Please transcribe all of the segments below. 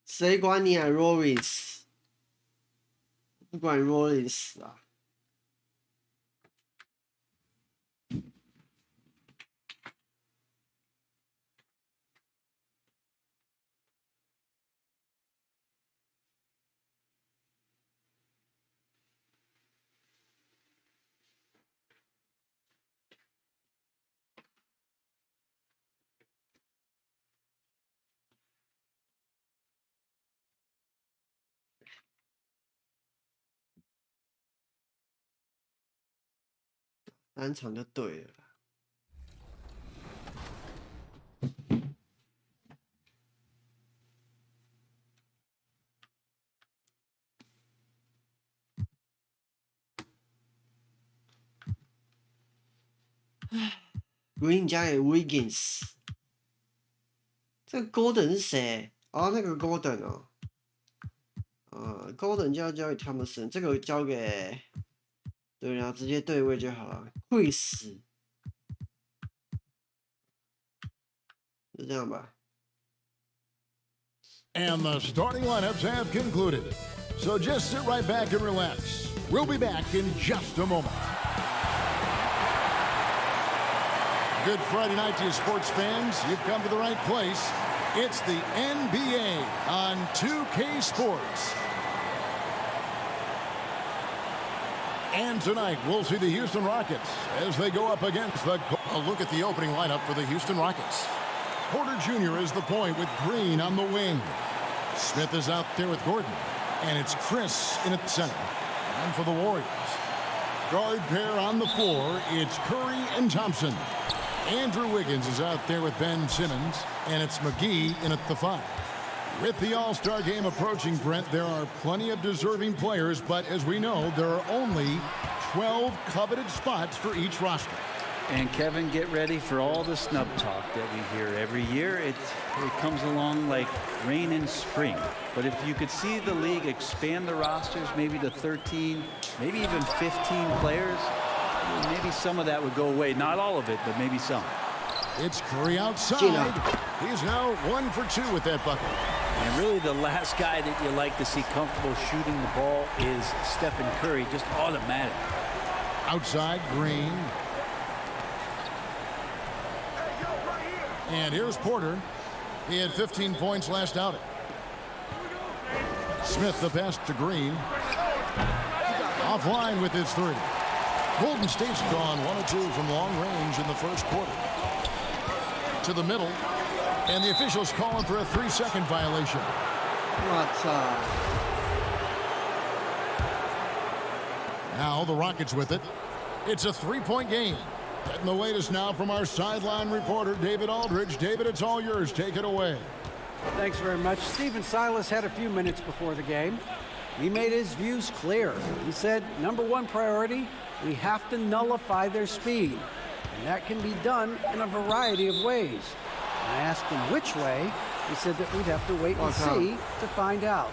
谁管你啊 ，Rollins？ 不管 Rollins 啊。3场就对了。Green 加给 Wiggins， 这个 Golden 是谁？哦，那个 Golden 哦。Golden 就要交给 Thompson， 这个交给，对，然后直接对位就好了。Chris， 就这样吧。And the starting lineups have concluded. So just sit right back and relax. We'll be back in just a moment. Good Friday night to you sports fans. You've come to the right place. It's the NBA on 2K Sports. And tonight, we'll see the Houston Rockets as they go up against the... A look at the opening lineup for the Houston Rockets. Porter Jr. is the point with Green on the wing. Smith is out there with Gordon. And it's Chris in at center. And for the Warriors, guard pair on the floor, it's Curry and Thompson. Andrew Wiggins is out there with Ben Simmons. And it's McGee in at the 5. With the All-Star game approaching, Brent, there are plenty of deserving players, but as we know, there are only 12 coveted spots for each roster. And Kevin, get ready for all the snub talk that we hear every year. It comes along like rain in spring. But if you could see the league expand the rosters, maybe to 13, maybe even 15 players, maybe some of that would go away. Not all of it, but maybe some. It's Curry outside. He's now 1 for 2 with that bucket. And really the last guy that you like to see comfortable shooting the ball is Stephen Curry, just automatic. Outside, Green. And here's Porter. He had 15 points last outing. Smith the pass to Green. Offline with his 3. Golden State's gone 1 of 2 from long range in the first quarter. To the middle. And the officials calling for a 3-second violation. Now the Rockets with it. It's a 3-point game. Getting the latest now from our sideline reporter, David Aldridge. David, it's all yours. Take it away. Thanks very much. Stephen Silas had a few minutes before the game. He made his views clear. He said, #1 priority, we have to nullify their speed. And that can be done in a variety of ways. I asked him which way. He said that we'd have to wait and see to find out.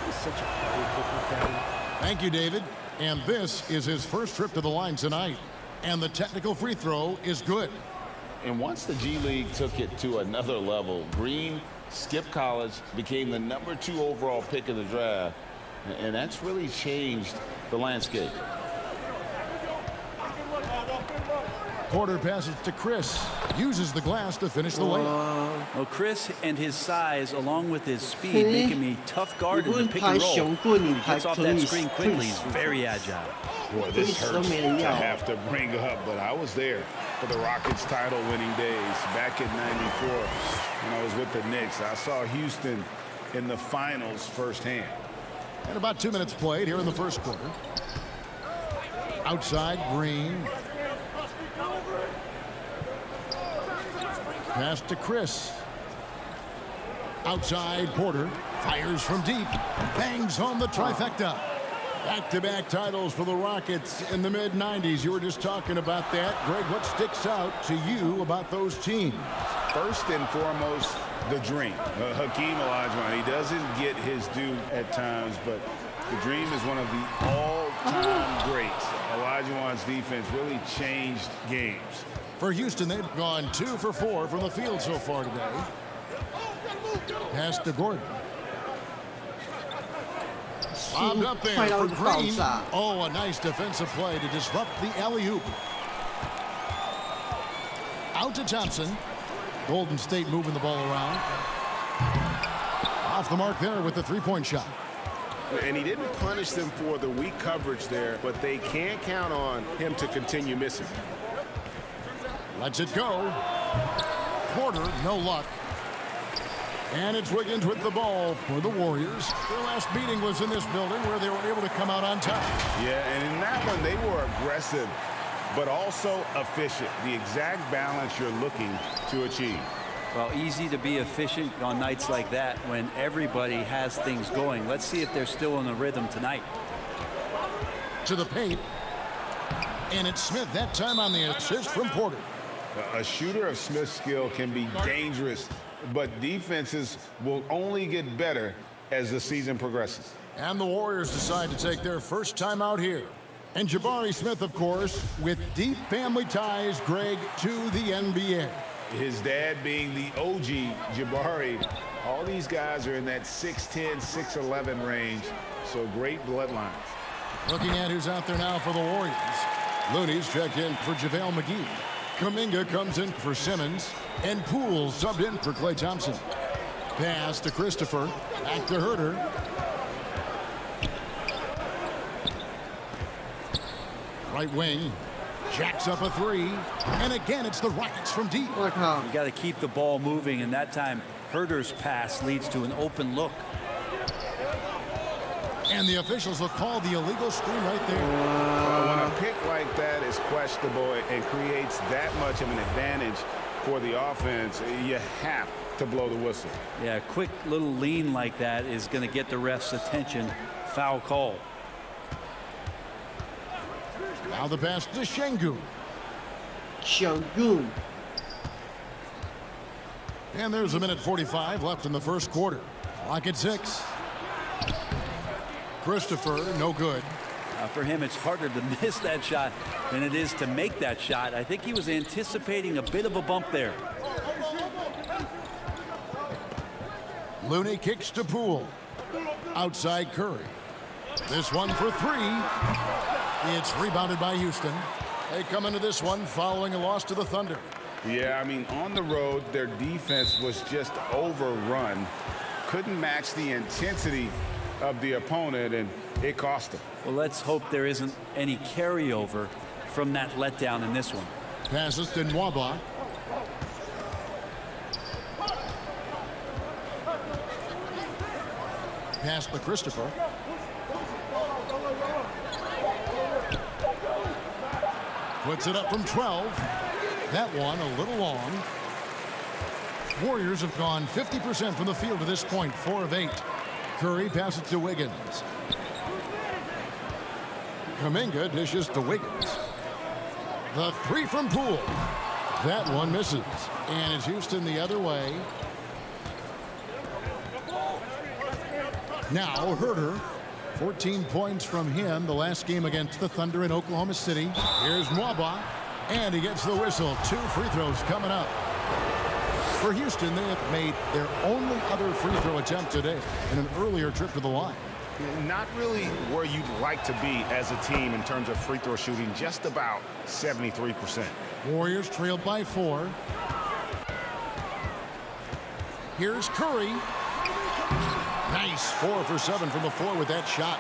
He's such a party pooper, Kevin. Thank you, David. And this is his first trip to the line tonight. And the technical free throw is good. And once the G League took it to another level, Green skipped college, became the #2 overall pick of the draft. And that's really changed the landscape. Porter passes to Chris. Uses the glass to finish the layup. Well, Chris and his size, along with his speed, make him a tough guard in the pick and roll. He gets off that screen quickly. He's very agile. Boy, this hurts to have to bring up, but I was there for the Rockets title-winning days back in '94 when I was with the Knicks. I saw Houston in the finals firsthand. And about 2 minutes played here in the first quarter. Outside, Green. Pass to Chris. Outside, Porter fires from deep, bangs home the trifecta. Back-to-back titles for the Rockets in the mid-90s. You were just talking about that. Greg, what sticks out to you about those teams? First and foremost, the dream. Hakeem Olajuwon, he doesn't get his due at times, but the dream is one of the all-time greats. Olajuwon's defense really changed games. For Houston, they've gone 2 for 4 from the field so far today. Pass to Gordon. Bombed up there for Green. Oh, a nice defensive play to disrupt the alley-oop. Out to Thompson. Golden State moving the ball around. Off the mark there with the three-point shot. And he didn't punish them for the weak coverage there, but they can't count on him to continue missing. Lets it go. Porter, no luck. And it's Wiggins with the ball for the Warriors. Their last meeting was in this building where they were able to come out on top. Yeah, and in that one, they were aggressive, but also efficient. The exact balance you're looking to achieve. Well, easy to be efficient on nights like that when everybody has things going. Let's see if they're still in the rhythm tonight. To the paint. And it's Smith that time on the assist from Porter. A shooter of Smith's skill can be dangerous, but defenses will only get better as the season progresses. And the Warriors decide to take their first time out here. And Jabari Smith, of course, with deep family ties, Greg, to the NBA. His dad being the OG Jabari. All these guys are in that 6'10", 6'11" range, so great bloodlines. Looking at who's out there now for the Warriors. Looney's checked in for JaVale McGee. Kuminga comes in for Simmons. And Poole subbed in for Klay Thompson. Pass to Christopher. Back to Herter. Right wing. Jacks up a three. And again, it's the Rockets from deep. You got to keep the ball moving, and that time Herter's pass leads to an open look. And the officials will call the illegal screen right there. When a pick like that is questionable and creates that much of an advantage for the offense, you have to blow the whistle. Yeah, a quick little lean like that is going to get the ref's attention. Foul call. Now the pass to Şengün. Şengün. And there's 1:45 left in the first quarter. Clock at 6. Christopher, no good. For him, it's harder to miss that shot than it is to make that shot. I think he was anticipating a bit of a bump there. Looney kicks to Poole. Outside Curry. This one for three. It's rebounded by Houston. They come into this one following a loss to the Thunder. Yeah, I mean, on the road, their defense was just overrun. Couldn't match the intensity of the opponent, and it cost them. Well, let's hope there isn't any carryover from that letdown in this one. Passes to Nwaba. Pass to Christopher. Puts it up from 12. That one a little long. Warriors have gone 50% from the field to this point, 4 of 8. Curry passes to Wiggins. Kuminga dishes to Wiggins. The three from Poole. That one misses. And it's Houston the other way. Now Herter. 14 points from him the last game against the Thunder in Oklahoma City. Here's Nwaba. And he gets the whistle. 2 free throws coming up. For Houston, they have made their only other free throw attempt today in an earlier trip to the line. Not really where you'd like to be as a team in terms of free throw shooting, just about 73%. Warriors trailed by 4. Here's Curry. Nice 4 for 7 from the floor with that shot.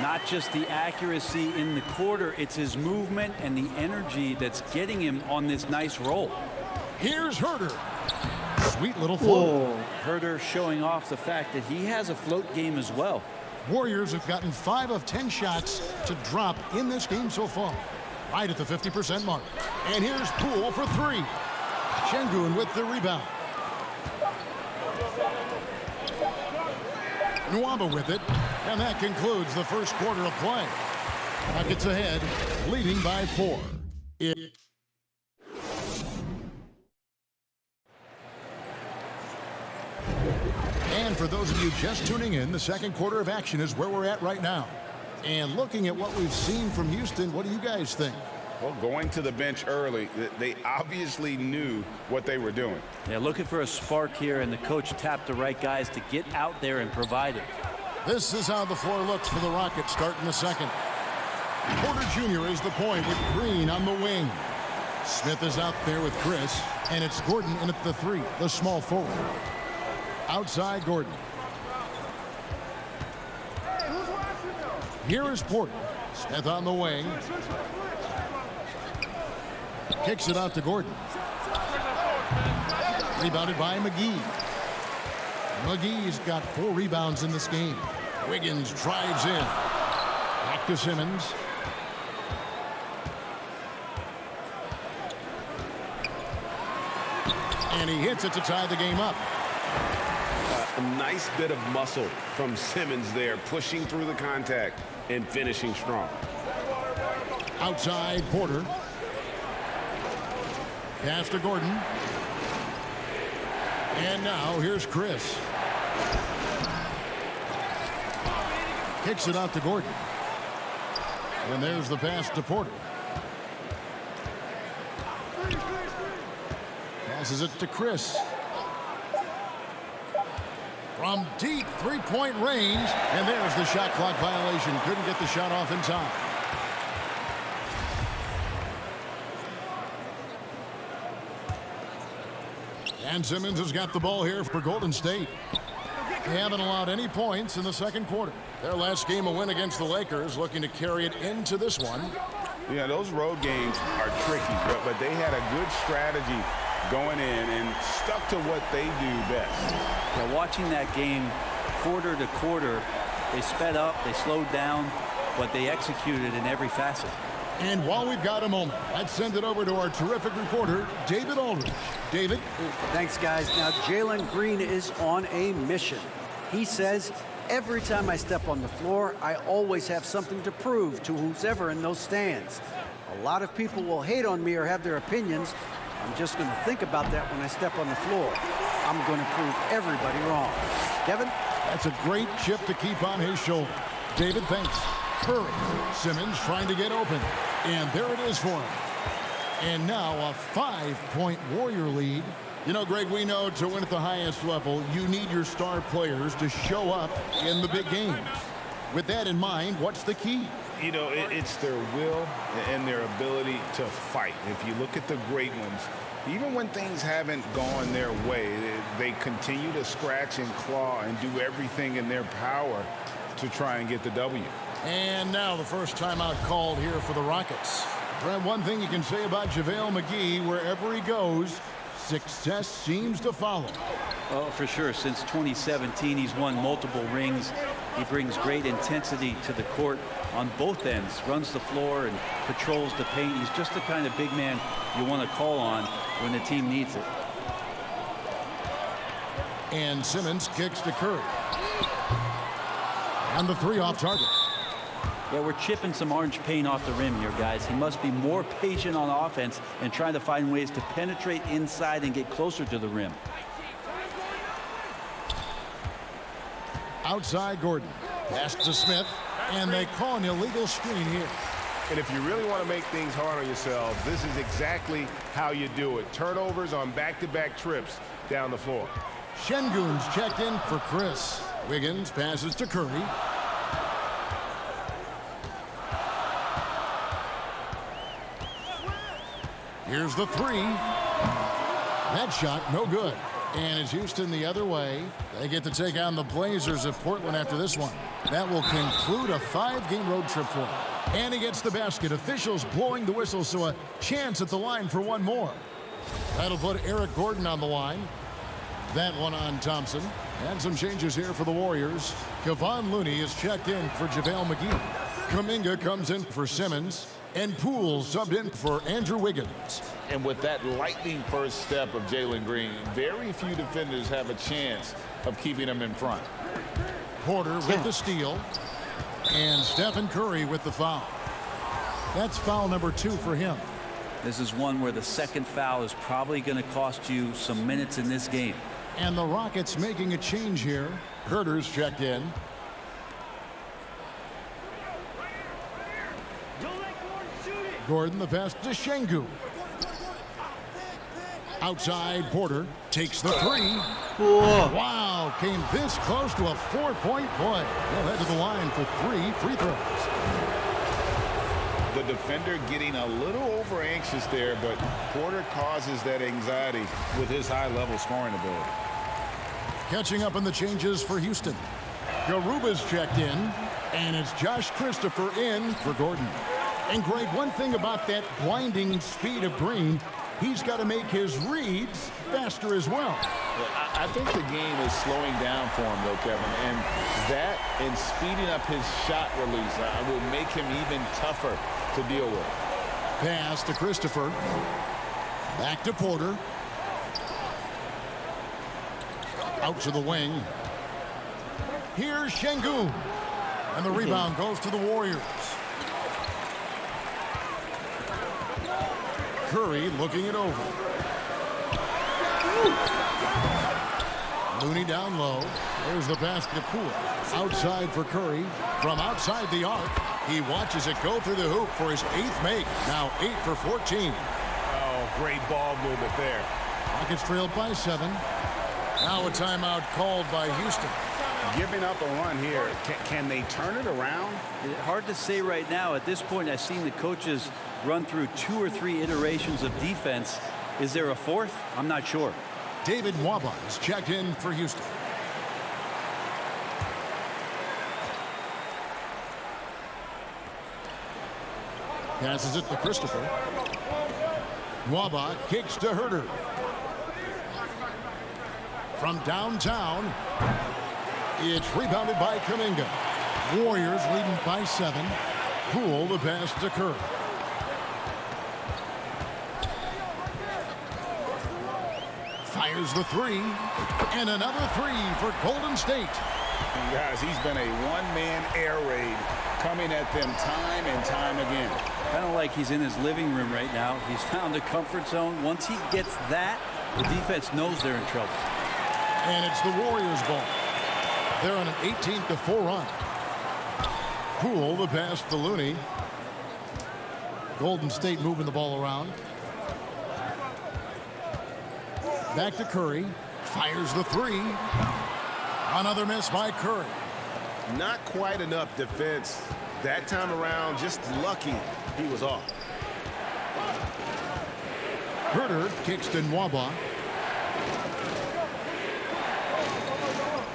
Not just the accuracy in the quarter, it's his movement and the energy that's getting him on this nice roll. Here's Herter. Sweet little float. Herter showing off the fact that he has a float game as well. Warriors have gotten 5 of 10 shots to drop in this game so far. Right at the 50% mark. And here's Poole for 3. Şengün with the rebound. Nwaba with it, and that concludes the first quarter of play. Rockets ahead, leading by 4. And for those of you just tuning in, the second quarter of action is where we're at right now. And looking at what we've seen from Houston, what do you guys think? Well, going to the bench early, they obviously knew what they were doing. Yeah, looking for a spark here, and the coach tapped the right guys to get out there and provide it. This is how the floor looks for the Rockets starting the second. Porter Jr. is the point with Green on the wing. Smith is out there with Chris, and it's Gordon in at the 3, the small forward. Outside Gordon. Here is Porter. Smith on the wing. Kicks it out to Gordon. Rebounded by McGee. McGee's got 4 rebounds in this game. Wiggins drives in. Back to Simmons. And he hits it to tie the game up. A nice bit of muscle from Simmons there, pushing through the contact and finishing strong. Outside Porter. Pass to Gordon. And now here's Chris. Kicks it out to Gordon. And there's the pass to Porter. Passes it to Chris. From deep three-point range. And there's the shot clock violation. Couldn't get the shot off in time. And Simmons has got the ball here for Golden State. They haven't allowed any points in the second quarter. Their last game, a win against the Lakers, looking to carry it into this one. Yeah, those road games are tricky, but they had a good strategy going in and stuck to what they do best. Yeah, watching that game quarter to quarter, they sped up, they slowed down, but they executed in every facet. And while we've got a moment, let's send it over to our terrific reporter, David Aldridge. David? Thanks, guys. Now, Jalen Green is on a mission. He says, every time I step on the floor, I always have something to prove to who's ever in those stands. A lot of people will hate on me or have their opinions. I'm just going to think about that when I step on the floor. I'm going to prove everybody wrong. Kevin? That's a great chip to keep on his shoulder. David, thanks. Curry. Simmons trying to get open. And there it is for him. And now a 5-point Warrior lead. You know, Greg, we know to win at the highest level, you need your star players to show up in the big games. With that in mind, what's the key? You know, it's their will and their ability to fight. If you look at the great ones, even when things haven't gone their way, they continue to scratch and claw and do everything in their power to try and get the W. And now the first timeout called here for the Rockets. Brad, one thing you can say about JaVale McGee, wherever he goes, success seems to follow. Oh, for sure. Since 2017, he's won multiple rings. He brings great intensity to the court on both ends, runs the floor and patrols the paint. He's just the kind of big man you want to call on when the team needs it. And Simmons kicks to Curry. And the 3 off target. Yeah, we're chipping some orange paint off the rim here, guys. He must be more patient on offense and trying to find ways to penetrate inside and get closer to the rim. Outside Gordon. Pass to Smith. And they call an illegal screen here. And if you really want to make things hard on yourselves, this is exactly how you do it. Turnovers on back-to-back trips down the floor. Şengün's checked in for Chris. Wiggins passes to Curry. Here's the 3. That shot, no good. And it's Houston the other way. They get to take on the Blazers of Portland after this one. That will conclude a 5-game road trip for him. And he gets the basket. Officials blowing the whistle, so a chance at the line for one more. That'll put Eric Gordon on the line. That one on Thompson. And some changes here for the Warriors. Kevon Looney is checked in for JaVale McGee. Kuminga comes in for Simmons. And Poole subbed in for Andrew Wiggins. And with that lightning first step of Jalen Green, very few defenders have a chance of keeping him in front. Porter with the steal. And Stephen Curry with the foul. That's foul number 2 for him. This is one where the second foul is probably going to cost you some minutes in this game. And the Rockets making a change here. Herter's checked in. Gordon the pass to Şengün. Outside, Porter takes the 3. Whoa. Wow, came this close to a 4-point play. He'll head to the line for 3 free throws. The defender getting a little over anxious there, but Porter causes that anxiety with his high-level scoring ability. Catching up on the changes for Houston. Garuba's checked in, and it's Josh Christopher in for Gordon. And Greg, one thing about that blinding speed of Green, he's got to make his reads faster as well. I think the game is slowing down for him, though, Kevin. And that and speeding up his shot release will make him even tougher to deal with. Pass to Christopher. Back to Porter. Out to the wing. Here's Şengün. And the rebound goes to the Warriors. Curry looking it over. Looney down low. There's the pass to Poole. Outside for Curry. From outside the arc, he watches it go through the hoop for his 8th make. Now 8 for 14. Oh, great ball movement there. Rockets trailed by 7. Now a timeout called by Houston. Giving up a run here. Can they turn it around? Hard to say right now. At this point, I've seen the coaches run through 2 or 3 iterations of defense. Is there a 4th? I'm not sure. David Nwaba is checked in for Houston. Passes it to Christopher. Nwaba kicks to Herter. From downtown, it's rebounded by Kuminga. Warriors leading by 7. Poole the pass to Curry. Fires the 3, and another 3 for Golden State. And guys, he's been a one-man air raid coming at them time and time again. Kind of like he's in his living room right now. He's found a comfort zone. Once he gets that, the defense knows they're in trouble. And it's the Warriors' ball. They're on an 18-4 run. Poole the pass to Looney. Golden State moving the ball around. Back to Curry. Fires the 3. Another miss by Curry. Not quite enough defense that time around. Just lucky he was off. Herter kicks to Nwaba.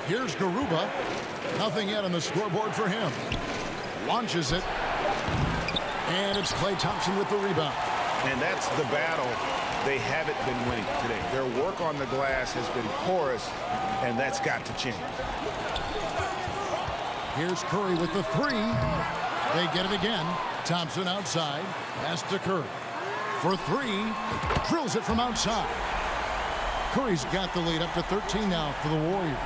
Here's Garuba. Nothing yet on the scoreboard for him. Launches it. And it's Klay Thompson with the rebound. And that's the battle they haven't been winning today. Their work on the glass has been porous, and that's got to change. Here's Curry with the 3. They get it again. Thompson outside. Pass to Curry. For 3. Drills it from outside. Curry's got the lead up to 13 now for the Warriors.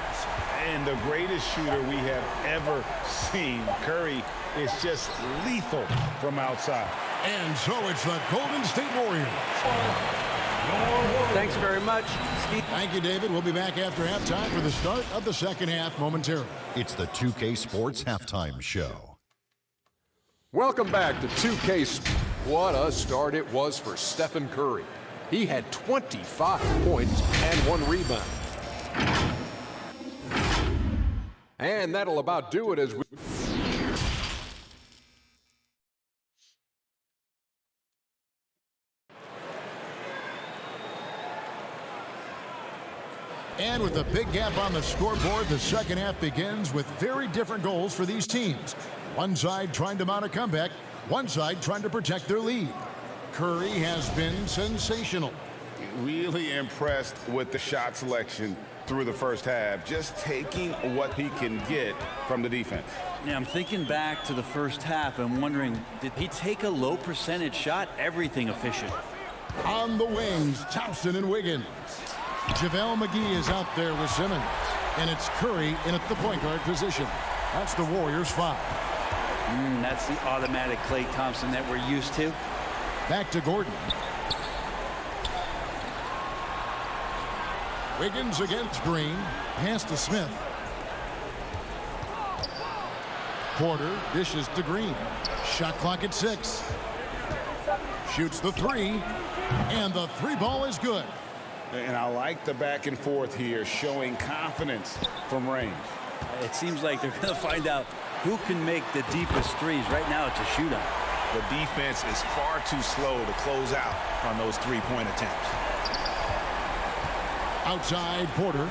And the greatest shooter we have ever seen. Curry is just lethal from outside. And so it's the Golden State Warriors. Thanks very much, Steve. Thank you, David. We'll be back after halftime for the start of the second half momentarily. It's the 2K Sports Halftime Show. Welcome back to 2K. What a start it was for Stephen Curry. He had 25 points and 1 rebound. And that'll about do it as we... And with a big gap on the scoreboard, the second half begins with very different goals for these teams. One side trying to mount a comeback, one side trying to protect their lead. Curry has been sensational. Really impressed with the shot selection through the first half, just taking what he can get from the defense. Yeah, I'm thinking back to the first half and wondering, did he take a low percentage shot? Everything efficient. On the wings, Thompson and Wiggins. JaVale McGee is out there with Simmons. And it's Curry in at the point guard position. That's the Warriors' foul. That's the automatic Klay Thompson that we're used to. Back to Gordon. Wiggins against Green. Pass to Smith. Porter dishes to Green. Shot clock at 6. Shoots the 3. And the 3 ball is good. And I like the back and forth here, showing confidence from range. It seems like they're going to find out who can make the deepest threes. Right now, it's a shootout. The defense is far too slow to close out on those three-point attempts. Outside Porter.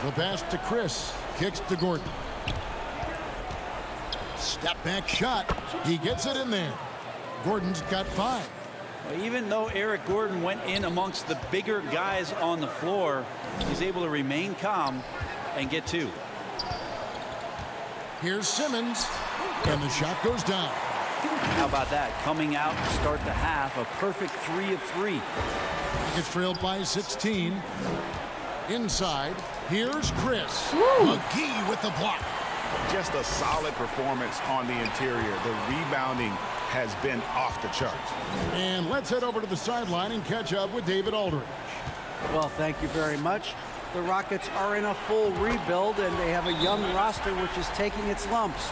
The pass to Chris. Kicks to Gordon. Step back shot. He gets it in there. Gordon's got 5. Even though Eric Gordon went in amongst the bigger guys on the floor, he's able to remain calm and get 2. Here's Simmons, and the shot goes down. How about that? Coming out to start the half, a perfect 3 of 3. It's trailed by 16. Inside, here's Chris. McGee with the block. Just a solid performance on the interior. The rebounding has been off the charts. And let's head over to the sideline and catch up with David Aldridge. Well, thank you very much. The Rockets are in a full rebuild, and they have a young roster which is taking its lumps.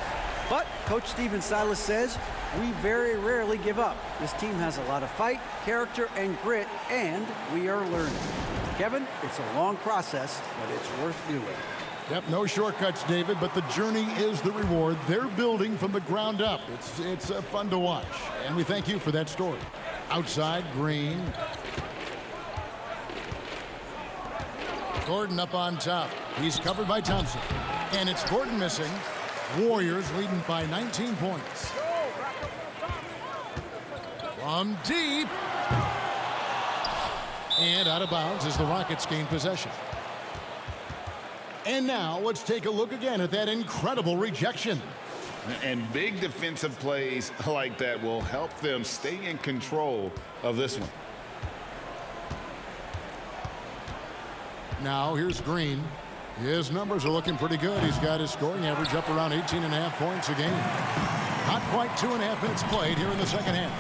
But Coach Stephen Silas says, we very rarely give up. This team has a lot of fight, character, and grit, and we are learning. Kevin, it's a long process, but it's worth doing. Yep, no shortcuts, David, but the journey is the reward. They're building from the ground up. It's fun to watch, and we thank you for that story. Outside, Green. Gordon up on top. He's covered by Thompson. And it's Gordon missing. Warriors leading by 19 points. From deep. And out of bounds as the Rockets gain possession. And now let's take a look again at that incredible rejection. And big defensive plays like that will help them stay in control of this one. Now here's Green. His numbers are looking pretty good. He's got his scoring average up around 18.5 points a game. Not quite 2.5 minutes played here in the second half.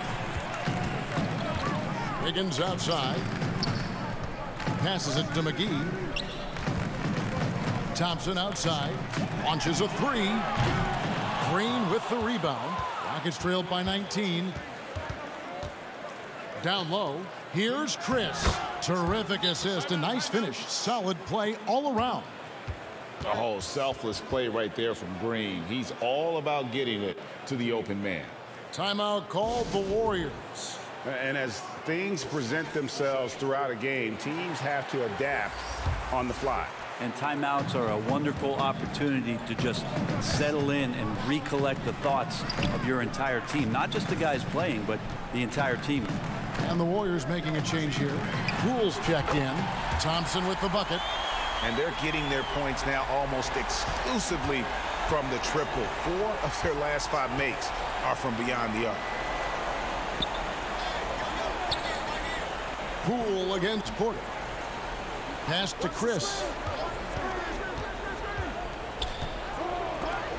Wiggins outside. Passes it to McGee. Thompson outside. Launches a 3. Green with the rebound. Rockets trailed by 19. Down low. Here's Chris. Terrific assist. A nice finish. Solid play all around. Oh, selfless play right there from Green. He's all about getting it to the open man. Timeout called the Warriors. And as things present themselves throughout a game, teams have to adapt on the fly. And timeouts are a wonderful opportunity to just settle in and recollect the thoughts of your entire team. Not just the guys playing, but the entire team. And the Warriors making a change here. Poole's checked in. Thompson with the bucket. And they're getting their points now almost exclusively from the triple. 4 of their last 5 makes are from beyond the arc. Poole against Porter. Pass to Chris.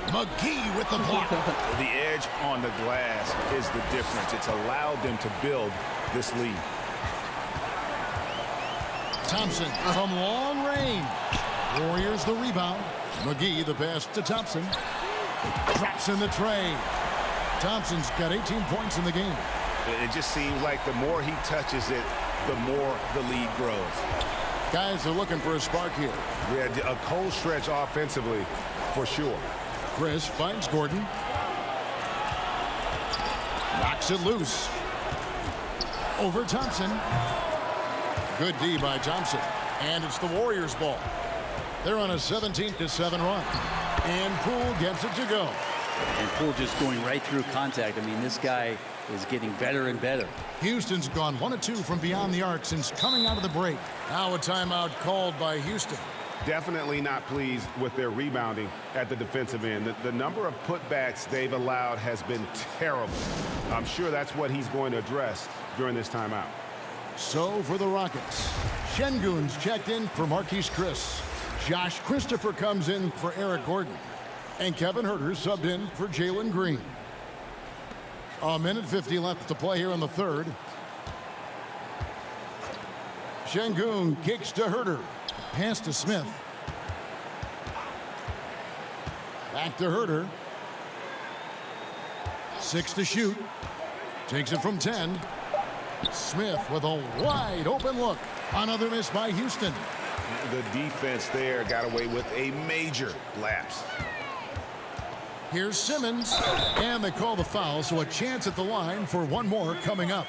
McGee with the block. The edge on the glass is the difference. It's allowed them to build this lead. Thompson from long range. Warriors the rebound. McGee the pass to Thompson. Drops in the tray. Thompson's got 18 points in the game. It just seems like the more he touches it, the more the lead grows. Guys are looking for a spark here. Yeah, a cold stretch offensively for sure. Chris finds Gordon. Knocks it loose. Over Thompson. Good D by Thompson. And it's the Warriors' ball. They're on a 17-7 run. And Poole gets it to go. And Poole just going right through contact. I mean, this guy is getting better and better. Houston's gone 1 of 2 from beyond the arc since coming out of the break. Now a timeout called by Houston. Definitely not pleased with their rebounding at the defensive end. The number of putbacks they've allowed has been terrible. I'm sure that's what he's going to address during this timeout. So for the Rockets, Şengün's checked in for Marquise Chris. Josh Christopher comes in for Eric Gordon. And Kevin Huerter subbed in for Jalen Green. 1:50 left to play here in the third. Şengün kicks to Huerter. Pass to Smith. Back to Huerter. 6 to shoot. Takes it from 10. Smith with a wide open look. Another miss by Houston. The defense there got away with a major lapse. Here's Simmons, and they call the foul, so a chance at the line for one more coming up.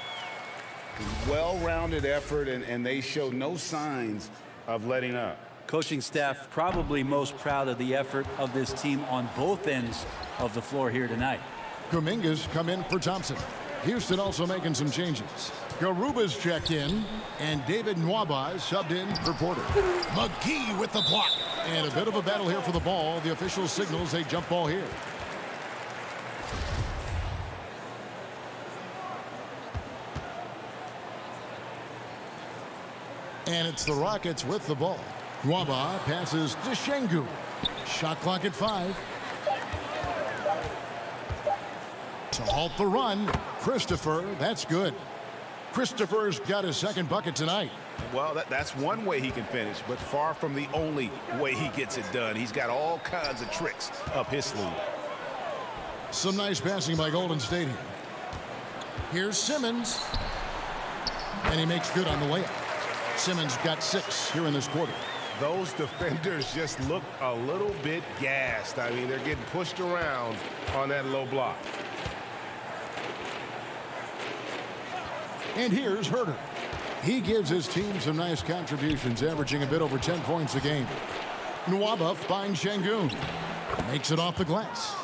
Well-rounded effort, and they show no signs of letting up. Coaching staff probably most proud of the effort of this team on both ends of the floor here tonight. Kuminga's come in for Thompson. Houston also making some changes. Garuba's checked in, and David Nwaba is subbed in for Porter. McGee with the block. And a bit of a battle here for the ball. The official signals a jump ball here. And it's the Rockets with the ball. Nwaba passes to Şengün. Shot clock at 5. To halt the run, Christopher, that's good. Christopher's got his second bucket tonight. Well, that's one way he can finish, but far from the only way he gets it done. He's got all kinds of tricks up his sleeve. Some nice passing by Golden State here. Here's Simmons. And he makes good on the layup. Simmons got 6 here in this quarter. Those defenders just look a little bit gassed. I mean, they're getting pushed around on that low block. And here's Huerter. He gives his team some nice contributions, averaging a bit over 10 points a game. Nwaba finds Şengün. Makes it off the glass.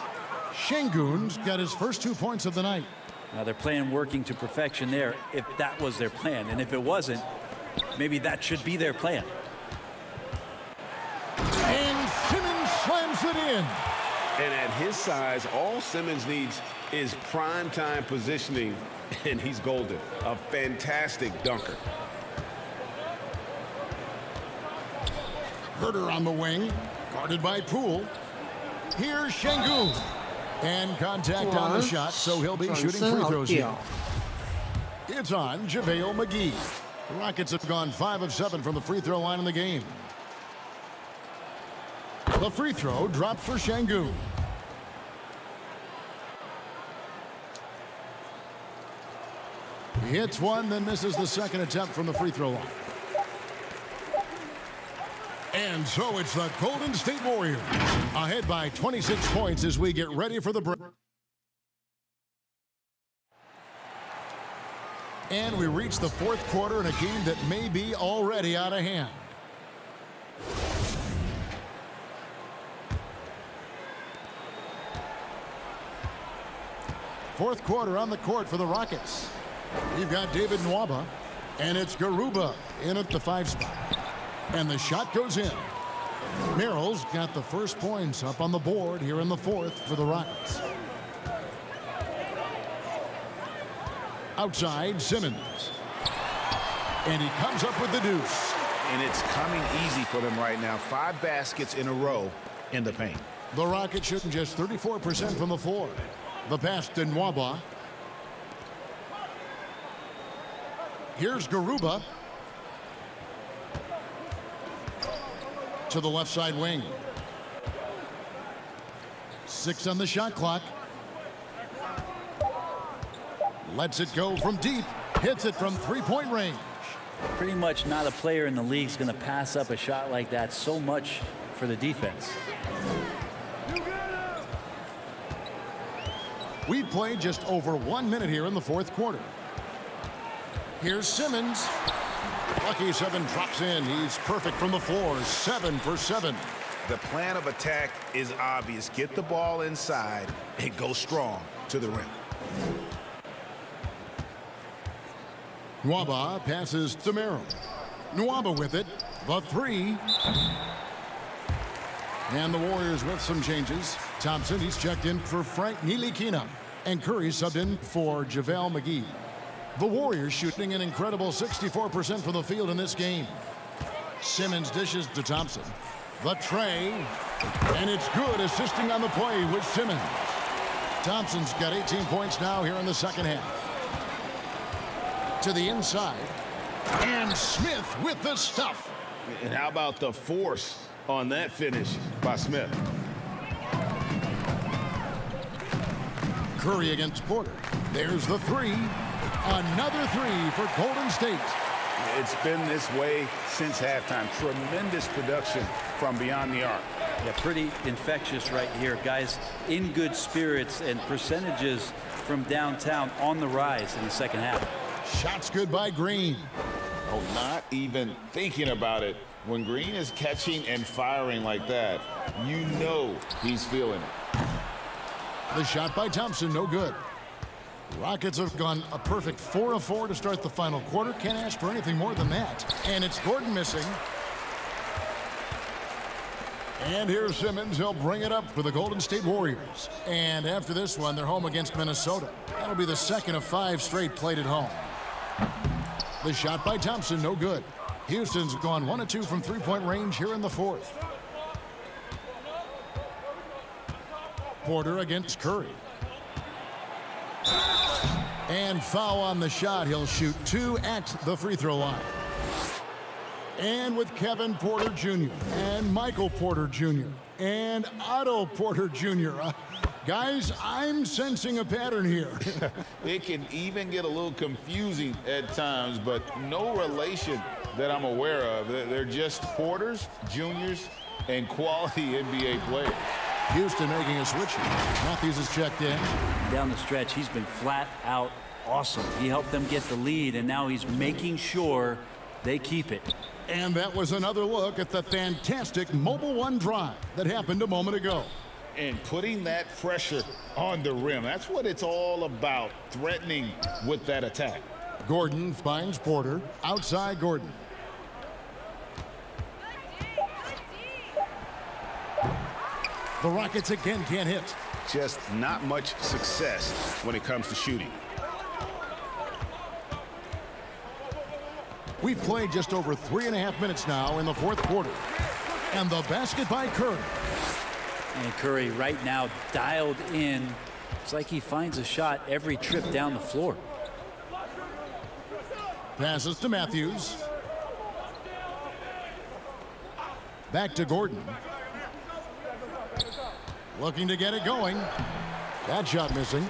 Şengün's got his first 2 points of the night. Now they're playing working to perfection there, if that was their plan. And if it wasn't, maybe that should be their plan. And Simmons slams it in. And at his size, all Simmons needs is prime time positioning, and he's golden. A fantastic dunker. Huerter on the wing, guarded by Poole. Here's Şengün. And contact on the shot, so he'll be shooting free throws here. It's on JaVale McGee. The Rockets have gone 5 of 7 from the free throw line in the game. The free throw dropped for Şengün. He hits one, then misses the second attempt from the free throw line. And so it's the Golden State Warriors ahead by 26 points as we get ready for the break. And we reach the fourth quarter in a game that may be already out of hand. Fourth quarter on the court for the Rockets. You've got David Nwaba, and it's Garuba in at the 5 spot. And the shot goes in. Merrill's got the first points up on the board here in the fourth for the Rockets. Outside, Simmons. And he comes up with the deuce. And it's coming easy for them right now. 5 baskets in a row in the paint. The Rockets shooting just 34% from the floor. The pass to Nwaba. Here's Garuba. To the left side wing. 6 on the shot clock. Lets it go from deep. Hits it from 3-point range. Pretty much not a player in the league is going to pass up a shot like that so much for the defense. We've played just over 1 minute here in the fourth quarter. Here's Simmons. Lucky 7 drops in. He's perfect from the floor. 7 for 7. The plan of attack is obvious. Get the ball inside and go strong to the rim. Nwaba passes to Merrill. Nwaba with it. The three. And the Warriors with some changes. Thompson, he's checked in for Frank Ntilikina. And Curry subbed in for JaVale McGee. The Warriors shooting an incredible 64% from the field in this game. Simmons dishes to Thompson. The tray. And it's good, assisting on the play with Simmons. Thompson's got 18 points now here in the second half. To the inside. And Smith with the stuff. And how about the force on that finish by Smith? Curry against Porter. There's the three. Another three for Golden State. It's been this way since halftime. Tremendous production from beyond the arc. Yeah, pretty infectious right here. Guys in good spirits, and percentages from downtown on the rise in the second half. Shots good by Green. Oh, not even thinking about it. When Green is catching and firing like that, you know he's feeling it. The shot by Thompson, no good. Rockets have gone a perfect 4 of 4 to start the final quarter. Can't ask for anything more than that. And it's Gordon missing. And here's Simmons. He'll bring it up for the Golden State Warriors. And after this one, they're home against Minnesota. That'll be the second of 5 straight played at home. The shot by Thompson, no good. Houston's gone 1 of 2 from three-point range here in the fourth. Porter against Curry. And foul on the shot. He'll shoot 2 at the free throw line. And with Kevin Porter Jr. and Michael Porter Jr. and Otto Porter Jr. Guys, I'm sensing a pattern here. It can even get a little confusing at times, but no relation that I'm aware of. They're just Porters, Juniors, and quality NBA players. Houston making a switch here. Matthews is checked in. Down the stretch, he's been flat out awesome. He helped them get the lead, and now he's making sure they keep it. And that was another look at the fantastic Mobile One drive that happened a moment ago. And putting that pressure on the rim. That's what it's all about, threatening with that attack. Gordon finds Porter. Outside Gordon. The Rockets again can't hit. Just not much success when it comes to shooting. We've played just over 3.5 minutes now in the fourth quarter. And the basket by Curry. And Curry right now dialed in. It's like he finds a shot every trip down the floor. Passes to Matthews. Back to Gordon. Looking to get it going. That shot missing.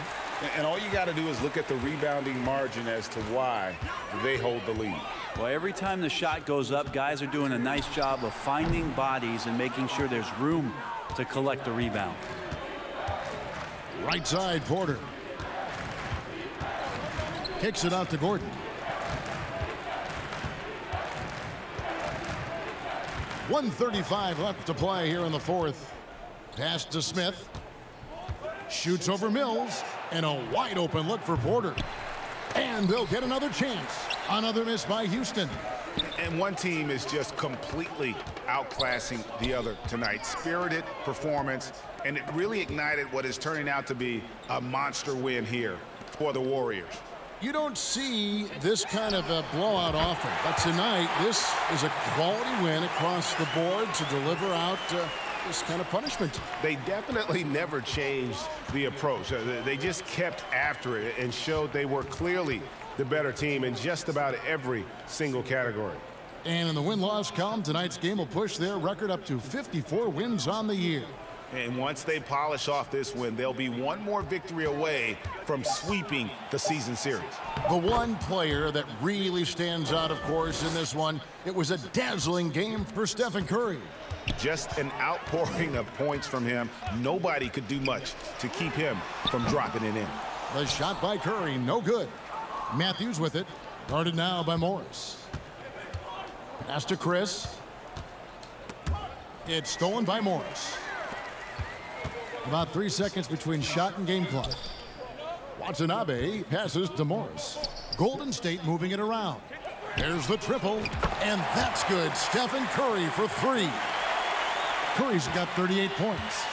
And all you got to do is look at the rebounding margin as to why they hold the lead. Well, every time the shot goes up, guys are doing a nice job of finding bodies and making sure there's room to collect the rebound. Right side, Porter. Kicks it out to Gordon. .135 left to play here in the fourth. Pass to Smith. Shoots over Mills. And a wide open look for Porter. And they'll get another chance. Another miss by Houston. And one team is just completely outclassing the other tonight. Spirited performance, and it really ignited what is turning out to be a monster win here for the Warriors. You don't see this kind of a blowout often, but tonight this is a quality win across the board to deliver out this kind of punishment. They definitely never changed the approach. They just kept after it and showed they were clearly the better team in just about every single category. And in the win-loss column, tonight's game will push their record up to 54 wins on the year. And once they polish off this win, they'll be one more victory away from sweeping the season series. The one player that really stands out, of course, in this one, it was a dazzling game for Stephen Curry. Just an outpouring of points from him. Nobody could do much to keep him from dropping it in. The shot by Curry, no good. Matthews with it, guarded now by Morris. Pass to Chris. It's stolen by Morris. About 3 seconds between shot and game clock. Watanabe passes to Morris. Golden State moving it around. There's the triple, and that's good. Stephen Curry for 3. Curry's got 38 points.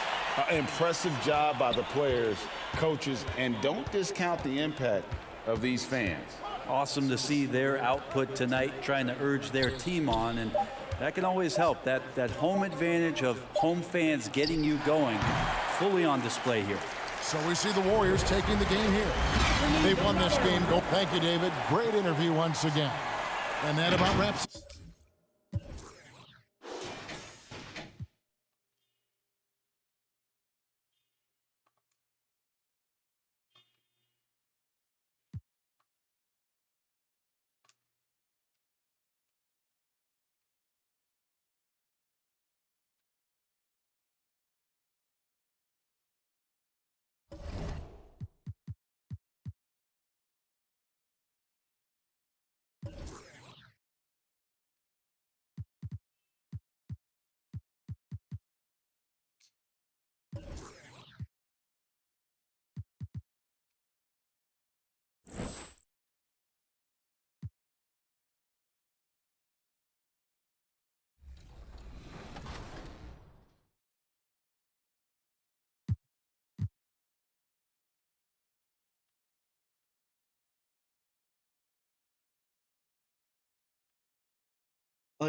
Impressive job by the players, coaches, and don't discount the impact of these fans. Awesome to see their output tonight, trying to urge their team on, and that can always help. That home advantage of home fans getting you going, fully on display here. So we see the Warriors taking the game here. They won this game. Go, thank you, David. Great interview once again. And that about wraps it.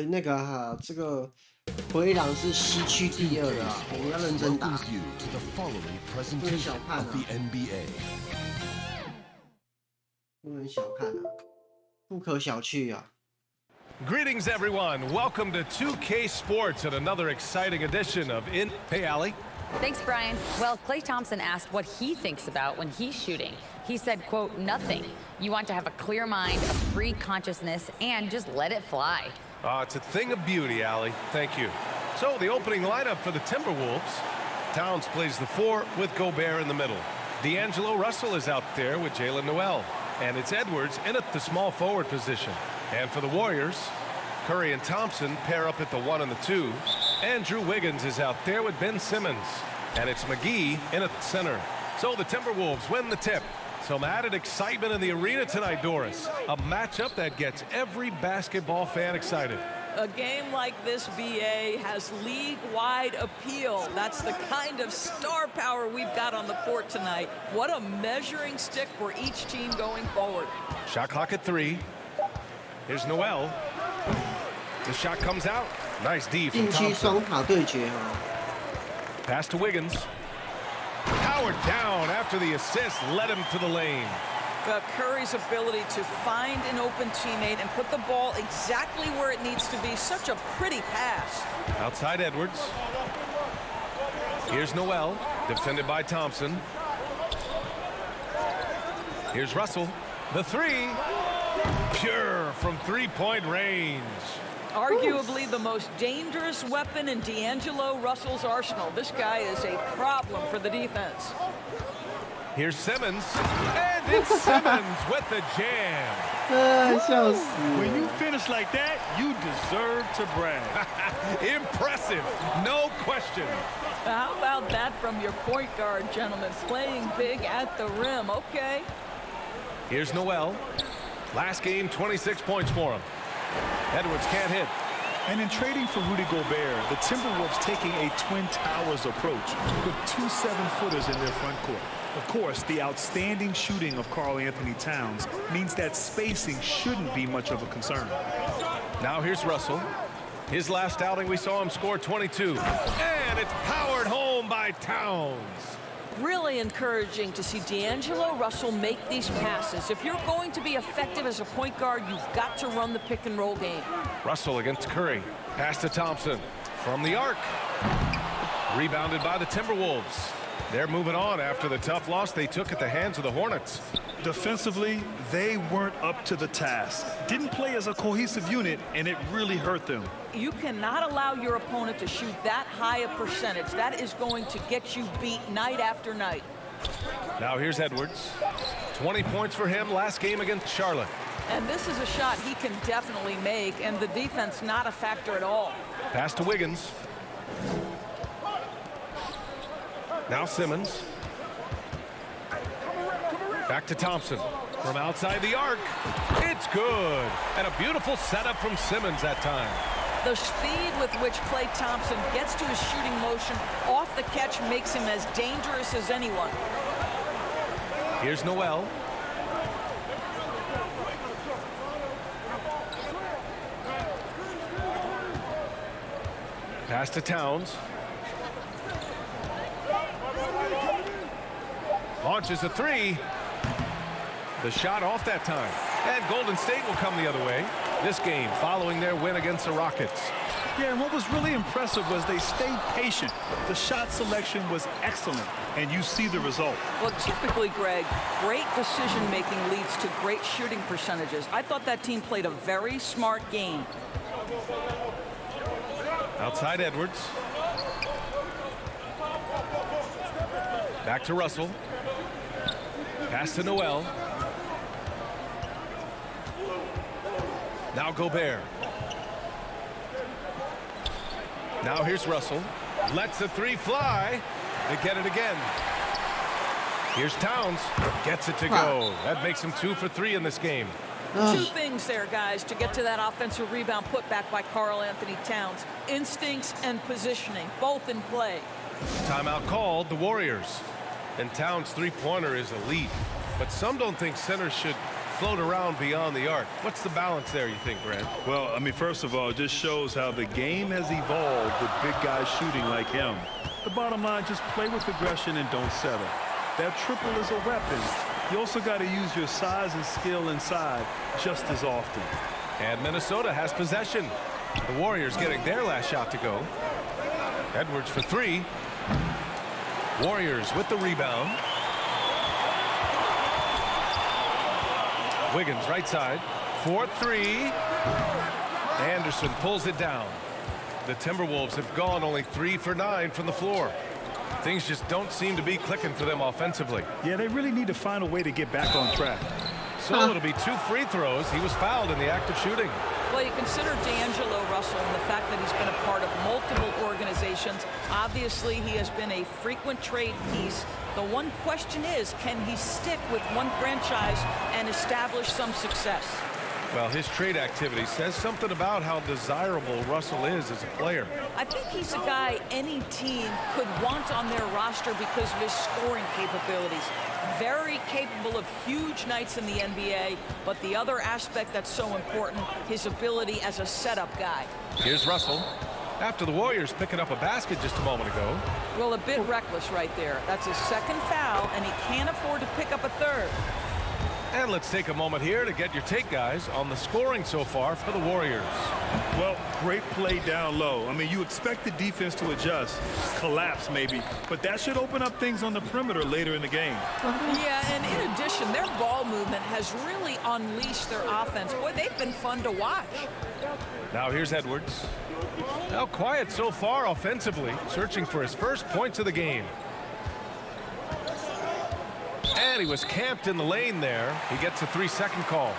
那个哈，这个灰狼是西区第2的啊，我们要认真打，不能小看啊，不能小看啊，不可小觑啊。Greetings, everyone. Welcome to 2K Sports and another exciting edition of Hey, Allie. Thanks, Brian. Well, Klay Thompson asked what he thinks about when he's shooting. He said, quote, nothing. You want to have a clear mind, a free consciousness, and just let it fly. It's a thing of beauty, Allie. Thank you. So, the opening lineup for the Timberwolves. Towns plays the 4 with Gobert in the middle. D'Angelo Russell is out there with Jalen Noel. And it's Edwards in at the small forward position. And for the Warriors, Curry and Thompson pair up at the 1 and the 2. Andrew Wiggins is out there with Ben Simmons. And it's McGee in at the center. So the Timberwolves win the tip. Some added excitement in the arena tonight, Doris. A matchup that gets every basketball fan excited. A game like this, BA, has league-wide appeal. That's the kind of star power we've got on the court tonight. What a measuring stick for each team going forward. Shot clock at 3. Here's Noel. The shot comes out. Nice D from Thompson. 近期双塔对决啊。Pass to Wiggins. Powered down after the assist led him to the lane. Curry's ability to find an open teammate and put the ball exactly where it needs to be. Such a pretty pass. Outside Edwards. Here's Noel, defended by Thompson. Here's Russell. The 3. Pure from three-point range. Arguably the most dangerous weapon in D'Angelo Russell's arsenal. This guy is a problem for the defense. Here's Simmons, and it's Simmons with the jam. When you finish like that, you deserve to brag. Impressive, no question. How about that from your point guard, gentlemen? Playing big at the rim, okay. Here's Noel. Last game, 26 points for him. Edwards can't hit. And in trading for Rudy Gobert, the Timberwolves taking a Twin Towers approach with 2 7-footers in their front court. Of course, the outstanding shooting of Karl Anthony Towns means that spacing shouldn't be much of a concern. Now here's Russell. His last outing, we saw him score 22. And it's powered home by Towns. Really encouraging to see D'Angelo Russell make these passes. If you're going to be effective as a point guard, you've got to run the pick-and-roll game. Russell against Curry. Pass to Thompson from the arc. Rebounded by the Timberwolves. They're moving on after the tough loss they took at the hands of the Hornets. Defensively, they weren't up to the task. Didn't play as a cohesive unit, and it really hurt them. You cannot allow your opponent to shoot that high a percentage. That is going to get you beat night after night. Now here's Edwards. 20 points for him last game against Charlotte. And this is a shot he can definitely make, and the defense not a factor at all. Pass to Wiggins. Now Simmons. Back to Thompson. From outside the arc. It's good. And a beautiful setup from Simmons that time. The speed with which Klay Thompson gets to his shooting motion off the catch makes him as dangerous as anyone. Here's Noel. Pass to Towns. Launches a three. The shot off that time. And Golden State will come the other way. This game following their win against the Rockets. Yeah, and what was really impressive was they stayed patient. The shot selection was excellent, and you see the result. Well, typically, Greg, great decision-making leads to great shooting percentages. I thought that team played a very smart game. Outside Edwards. Back to Russell. Pass to Noel. Now Gobert. Now here's Russell. Lets the three fly. They get it again. Here's Towns. Gets it to go. That makes him 2 for 3 in this game. Two things there, guys, to get to that offensive rebound put back by Karl Anthony Towns. Instincts and positioning, both in play. Timeout called, the Warriors. And Towns' three-pointer is elite. But some don't think centers should float around beyond the arc. What's the balance there, you think, Grant? Well, I mean, first of all, it just shows how the game has evolved with big guys shooting like him. The bottom line, just play with aggression and don't settle. That triple is a weapon. You also got to use your size and skill inside just as often. And Minnesota has possession. The Warriors getting their last shot to go. Edwards for three. Warriors with the rebound. Wiggins right side. 4-3. Anderson pulls it down. The Timberwolves have gone only 3 for 9 from the floor. Things just don't seem to be clicking for them offensively. Yeah, they really need to find a way to get back on track. So it'll be 2 free throws. He was fouled in the act of shooting. Well, you consider D'Angelo Russell and the fact that he's been a part of multiple organizations. Obviously, he has been a frequent trade piece. The one question is, can he stick with one franchise and establish some success? Well, his trade activity says something about how desirable Russell is as a player. I think he's a guy any team could want on their roster because of his scoring capabilities. Very capable of huge nights in the NBA, but the other aspect that's so important, his ability as a setup guy. Here's Russell. After the Warriors picking up a basket just a moment ago. Well, a bit reckless right there. That's his second foul, and he can't afford to pick up a third. And let's take a moment here to get your take, guys, on the scoring so far for the Warriors. Well, great play down low. I mean, you expect the defense to adjust, collapse maybe, but that should open up things on the perimeter later in the game. Yeah, and in addition, their ball movement has really unleashed their offense. Boy, they've been fun to watch. Now here's Edwards. Now quiet so far offensively, searching for his first points of the game. And he was camped in the lane there. He gets a 3-second call.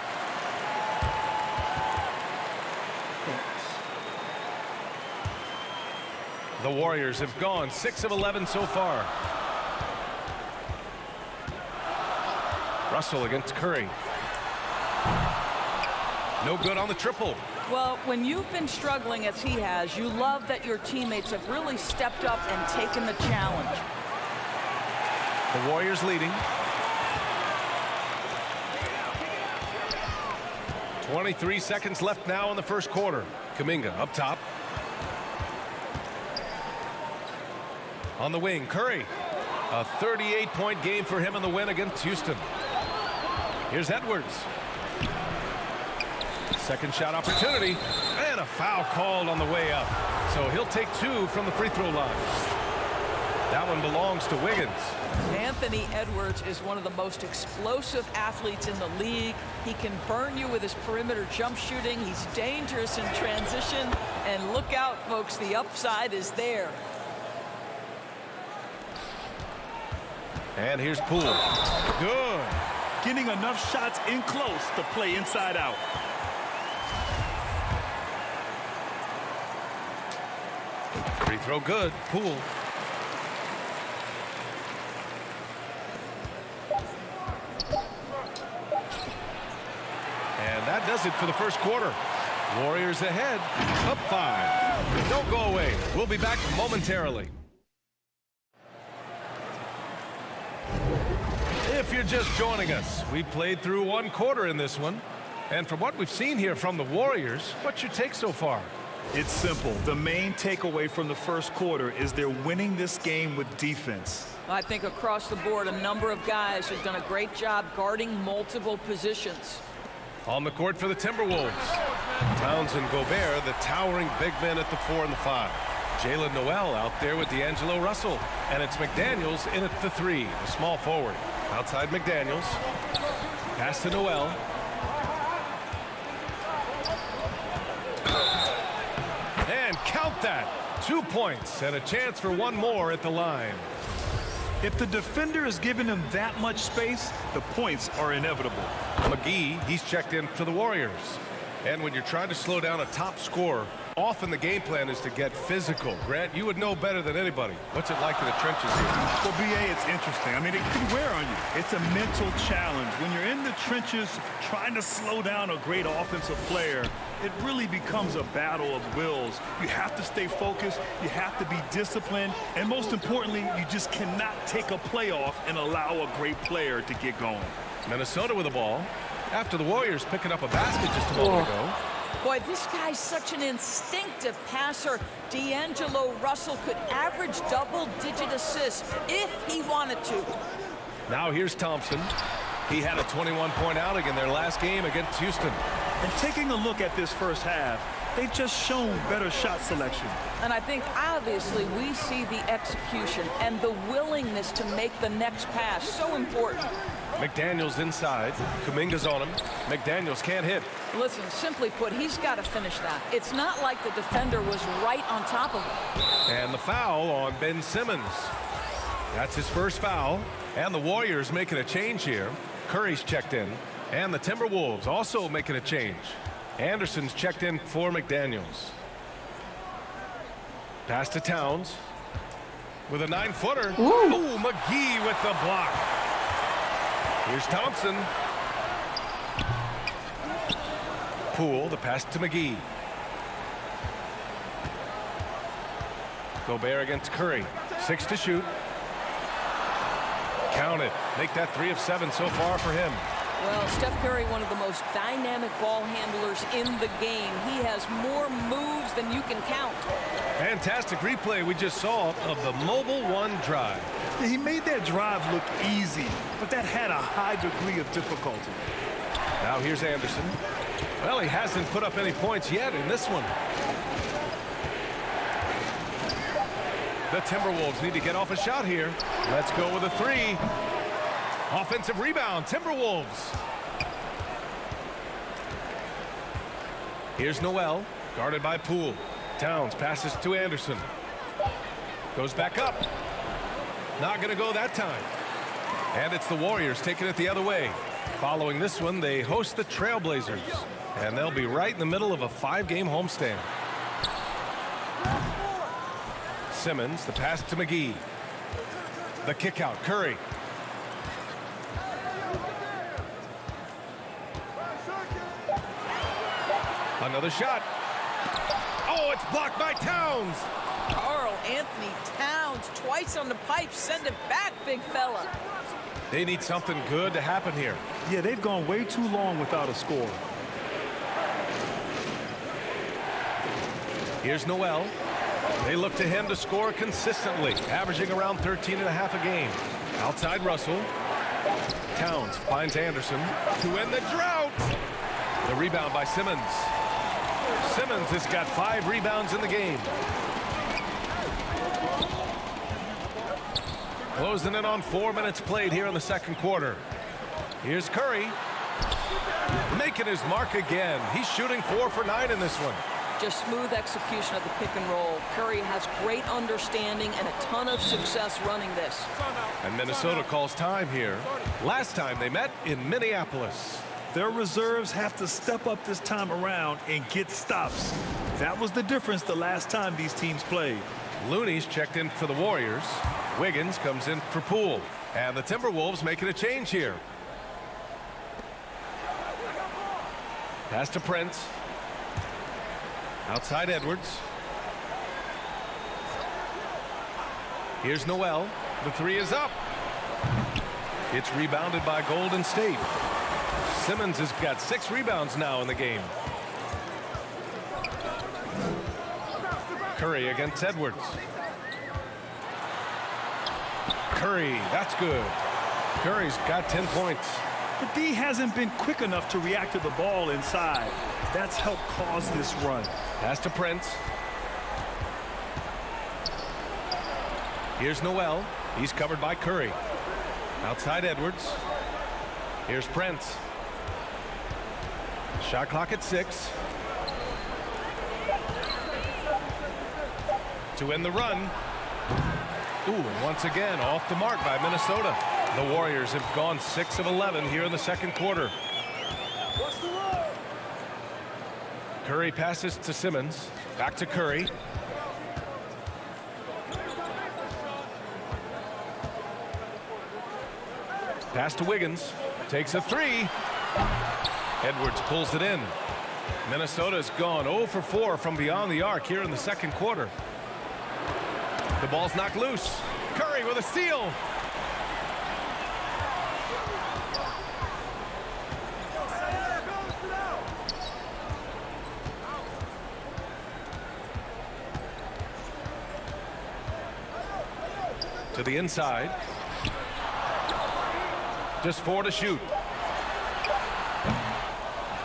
The Warriors have gone 6 of 11 so far. Russell against Curry. No good on the triple. Well, when you've been struggling as he has, you love that your teammates have really stepped up and taken the challenge. The Warriors leading. 23 seconds left now in the first quarter. Kuminga up top. On the wing, Curry. A 38-point game for him in the win against Houston. Here's Edwards. Second shot opportunity. And a foul called on the way up. So he'll take 2 from the free throw line. That one belongs to Wiggins. Anthony Edwards is one of the most explosive athletes in the league. He can burn you with his perimeter jump shooting. He's dangerous in transition. And look out, folks, the upside is there. And here's Poole. Good. Getting enough shots in close to play inside out. Free throw good. Poole. And that does it for the first quarter. Warriors ahead, up 5. Don't go away. We'll be back momentarily. If you're just joining us, we played through one quarter in this one. And from what we've seen here from the Warriors, what's your take so far? It's simple. The main takeaway from the first quarter is they're winning this game with defense. I think across the board, a number of guys have done a great job guarding multiple positions. On the court for the Timberwolves, Towns and Gobert, the towering big men at the 4 and the 5. Jalen Noel out there with D'Angelo Russell. And it's McDaniels in at the 3, the small forward. Outside McDaniels. Pass to Noel. And count that. 2 points and a chance for one more at the line. If the defender is giving him that much space, the points are inevitable. McGee, he's checked in for the Warriors. And when you're trying to slow down a top scorer, often the game plan is to get physical. Grant, you would know better than anybody. What's it like in the trenches here? Well, B.A., it's interesting. I mean, it can wear on you. It's a mental challenge. When you're in the trenches trying to slow down a great offensive player, it really becomes a battle of wills. You have to stay focused. You have to be disciplined. And most importantly, you just cannot take a play off and allow a great player to get going. Minnesota with the ball after the Warriors picking up a basket just a moment ago. Boy, this guy's such an instinctive passer. D'Angelo Russell could average double-digit assists if he wanted to. Now here's Thompson. He had a 21-point outing in their last game against Houston. And taking a look at this first half, they've just shown better shot selection. And I think obviously we see the execution and the willingness to make the next pass so important. McDaniels inside. Kuminga's on him. McDaniels can't hit. Listen, simply put, he's got to finish that. It's not like the defender was right on top of him. And the foul on Ben Simmons. That's his first foul. And the Warriors making a change here. Curry's checked in. And the Timberwolves also making a change. Anderson's checked in for McDaniels. Pass to Towns. With a 9-footer. Ooh, McGee with the block. Here's Thompson. Poole, the pass to McGee. Gobert against Curry. 6 to shoot. Count it. Make that 3 of 7 so far for him. Well, Steph Curry, one of the most dynamic ball handlers in the game. He has more moves than you can count. Fantastic replay we just saw of the mobile 1 drive. He made that drive look easy, but that had a high degree of difficulty. Now here's Anderson. Well, he hasn't put up any points yet in this one. The Timberwolves need to get off a shot here. Let's go with a 3. Offensive rebound, Timberwolves. Here's Noel, guarded by Poole. Towns passes to Anderson. Goes back up. Not going to go that time. And it's the Warriors taking it the other way. Following this one, they host the Trailblazers. And they'll be right in the middle of a 5-game homestand. Simmons, the pass to McGee. The kick out, Curry. Another shot. Oh, it's blocked by Towns. Karl Anthony Towns twice on the pipe. Send it back, big fella. They need something good to happen here. Yeah, they've gone way too long without a score. Here's Noel. They look to him to score consistently, averaging around 13.5 a game. Outside Russell. Towns finds Anderson to end the drought. The rebound by Simmons. Simmons has got 5 rebounds in the game. Closing in on 4 minutes played here in the second quarter. Here's Curry. Making his mark again. He's shooting 4 for 9 in this one. Just smooth execution of the pick and roll. Curry has great understanding and a ton of success running this. And Minnesota calls time here. Last time they met in Minneapolis. Their reserves have to step up this time around and get stops. That was the difference the last time these teams played. Looney's checked in for the Warriors. Wiggins comes in for Poole. And the Timberwolves making a change here. Pass to Prince. Outside Edwards. Here's Noel. The three is up. It's rebounded by Golden State. Simmons has got 6 rebounds now in the game. Curry against Edwards. Curry, that's good. Curry's got 10 points. But D hasn't been quick enough to react to the ball inside. That's helped cause this run. Pass to Prince. Here's Noel. He's covered by Curry. Outside Edwards. Here's Prince. Shot clock at 6. To end the run. Ooh, once again off the mark by Minnesota. The Warriors have gone 6 of 11 here in the second quarter. Curry passes to Simmons. Back to Curry. Pass to Wiggins. Takes a 3. Edwards pulls it in. Minnesota's gone 0 for 4 from beyond the arc here in the second quarter. The ball's knocked loose. Curry with a steal. To the inside. Just 4 to shoot.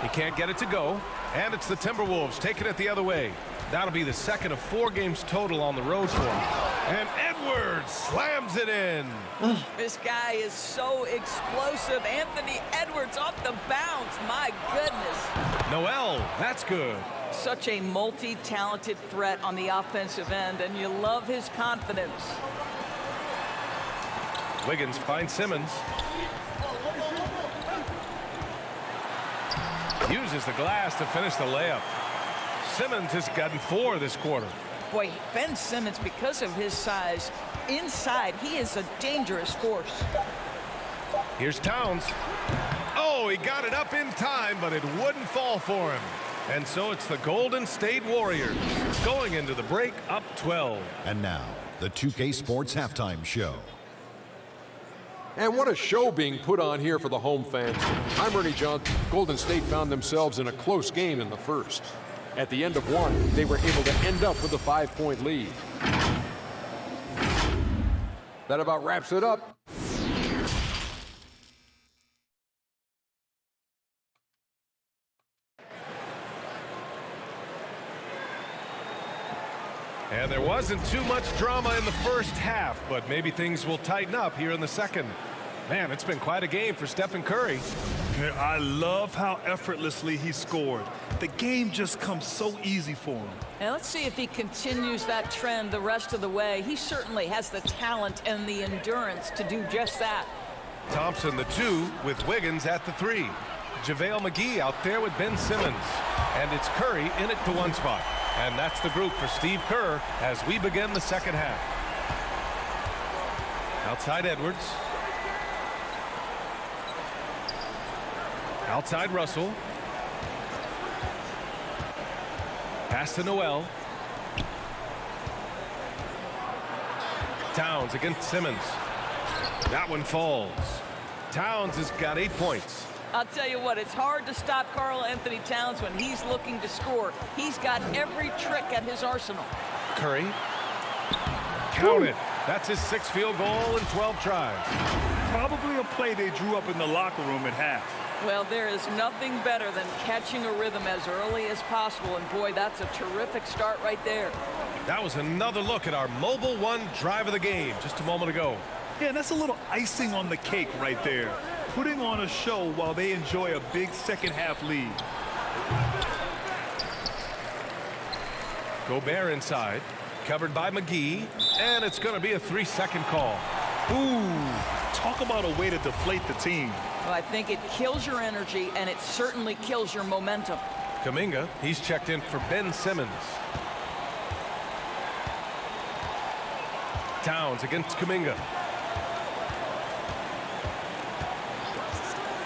He can't get it to go. And it's the Timberwolves taking it the other way. That'll be the second of 4 games total on the road for him. And Edwards slams it in. This guy is so explosive. Anthony Edwards off the bounce. My goodness. Noel, that's good. Such a multi-talented threat on the offensive end, and you love his confidence. Wiggins finds Simmons. Uses the glass to finish the layup. Simmons has gotten 4 this quarter. Boy, Ben Simmons, because of his size, inside, he is a dangerous force. Here's Towns. Oh, he got it up in time, but it wouldn't fall for him. And so it's the Golden State Warriors going into the break up 12. And now, the 2K Sports Halftime Show. And what a show being put on here for the home fans. I'm Ernie Johnson. Golden State found themselves in a close game in the first. At the end of one, they were able to end up with a 5-point lead. That about wraps it up. And there wasn't too much drama in the first half, but maybe things will tighten up here in the second. Man, it's been quite a game for Stephen Curry. I love how effortlessly he scored. The game just comes so easy for him. And let's see if he continues that trend the rest of the way. He certainly has the talent and the endurance to do just that. Thompson the 2 with Wiggins at the 3. JaVale McGee out there with Ben Simmons. And it's Curry in it to one spot. And that's the group for Steve Kerr as we begin the second half. Outside Edwards. Outside Russell. Pass to Noel. Towns against Simmons. That one falls. Towns has got 8 points. I'll tell you what, it's hard to stop Karl Anthony Towns when he's looking to score. He's got every trick at his arsenal. Curry. Count it. That's his 6th field goal in 12 tries. Probably a play they drew up in the locker room at half. Well, there is nothing better than catching a rhythm as early as possible, and boy, that's a terrific start right there. That was another look at our Mobile One drive of the game just a moment ago. Yeah, that's a little icing on the cake right there. Putting on a show while they enjoy a big second half lead. Gobert inside, covered by McGee, and it's going to be a 3-second call. Ooh, talk about a way to deflate the team. Well, I think it kills your energy, and it certainly kills your momentum. Kuminga, he's checked in for Ben Simmons. Towns against Kuminga.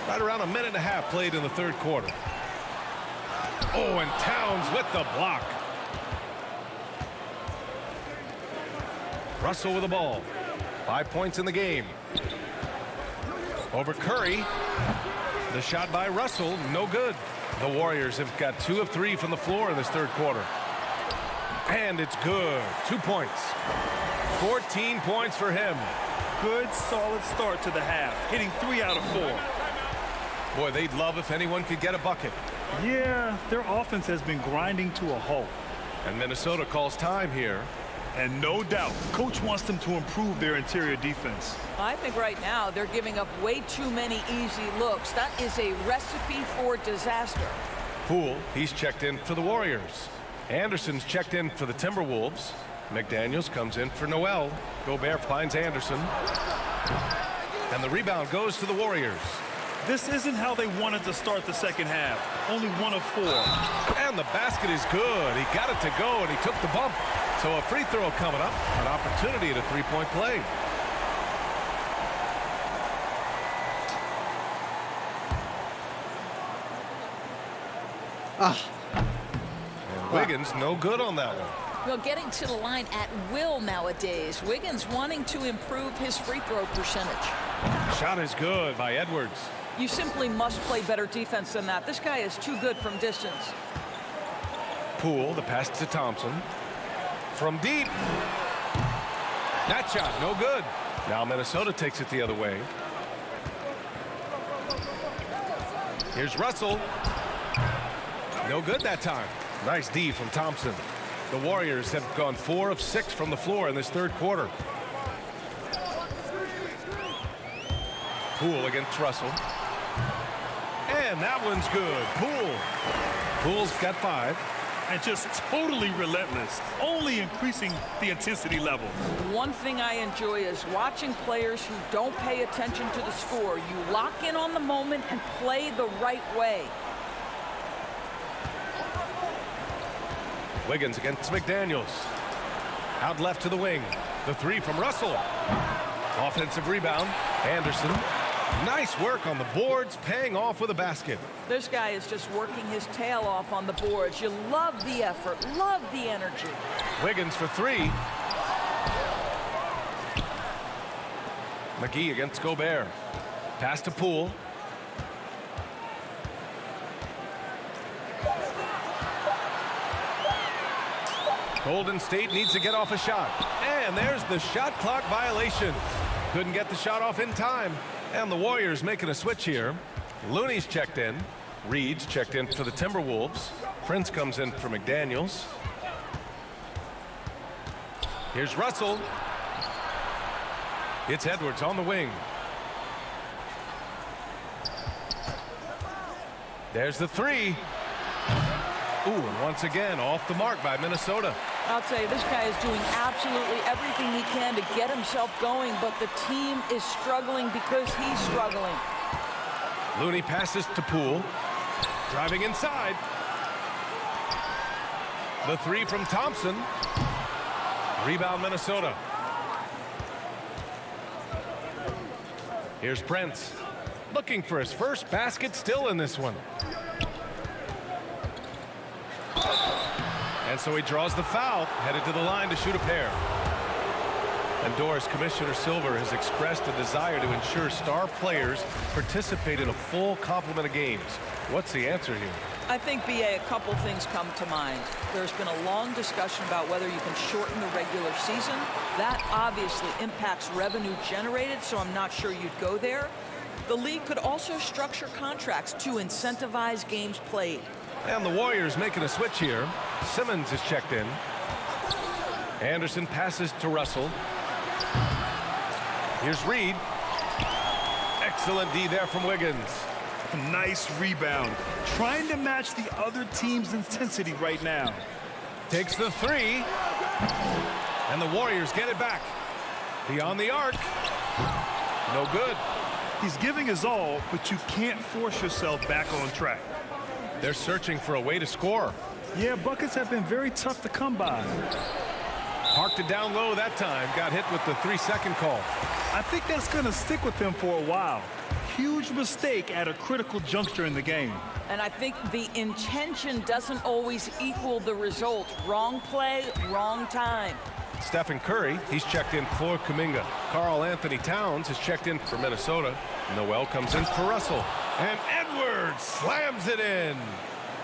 Right around a minute and a half played in the third quarter. Oh, and Towns with the block. Russell with the ball. 5 points in the game. Over Curry. The shot by Russell, no good. The Warriors have got 2 of 3 from the floor in this third quarter. And it's good. 2 points. 14 points for him. Good, solid start to the half, hitting 3 out of 4. Boy, they'd love if anyone could get a bucket. Yeah, their offense has been grinding to a halt. And Minnesota calls time here. And no doubt, coach wants them to improve their interior defense. I think right now they're giving up way too many easy looks. That is a recipe for disaster. Poole, he's checked in for the Warriors. Anderson's checked in for the Timberwolves. McDaniels comes in for Noel. Gobert finds Anderson. And the rebound goes to the Warriors. This isn't how they wanted to start the second half. Only 1 of 4. And the basket is good. He got it to go, and he took the bump. So a free throw coming up, an opportunity at a three-point play. And Wiggins no good on that one. Well, getting to the line at will nowadays. Wiggins wanting to improve his free throw percentage. Shot is good by Edwards. You simply must play better defense than that. This guy is too good from distance. Poole, the pass to Thompson. From deep. That shot, no good. Now Minnesota takes it the other way. Here's Russell. No good that time. Nice D from Thompson. The Warriors have gone 4 of 6 from the floor in this third quarter. Poole against Russell. And that one's good. Poole. Poole's got 5. And just totally relentless, only increasing the intensity level. One thing I enjoy is watching players who don't pay attention to the score. You lock in on the moment and play the right way. Wiggins against McDaniels. Out left to the wing. The 3 from Russell. Offensive rebound. Anderson. Nice work on the boards, paying off with a basket. This guy is just working his tail off on the boards. You love the effort, love the energy. Wiggins for 3. McGee against Gobert. Pass to Poole. Golden State needs to get off a shot. And there's the shot clock violation. Couldn't get the shot off in time. And the Warriors making a switch here. Looney's checked in. Reed's checked in for the Timberwolves. Prince comes in for McDaniels. Here's Russell. It's Edwards on the wing. There's the 3. Ooh, and once again off the mark by Minnesota. I'll tell you, this guy is doing absolutely everything he can to get himself going, but the team is struggling because he's struggling. Looney passes to Poole. Driving inside. The 3 from Thompson. Rebound Minnesota. Here's Prince. Looking for his first basket, still in this one. And so he draws the foul, headed to the line to shoot a pair. And Doris, Commissioner Silver has expressed a desire to ensure star players participate in a full complement of games. What's the answer here? I think, B.A., a couple things come to mind. There's been a long discussion about whether you can shorten the regular season. That obviously impacts revenue generated, so I'm not sure you'd go there. The league could also structure contracts to incentivize games played. And the Warriors making a switch here. Simmons is checked in. Anderson passes to Russell. Here's Reed. Excellent D there from Wiggins. Nice rebound. Trying to match the other team's intensity right now. Takes the 3. And the Warriors get it back. Beyond the arc. No good. He's giving his all, but you can't force yourself back on track. They're searching for a way to score. Yeah, buckets have been very tough to come by. Parked it down low that time. Got hit with the 3-second call. I think that's going to stick with him for a while. Huge mistake at a critical juncture in the game. And I think the intention doesn't always equal the result. Wrong play, wrong time. Stephen Curry, he's checked in for Kuminga. Karl Anthony Towns is checked in for Minnesota. Noel comes in for Russell. And Edwards slams it in.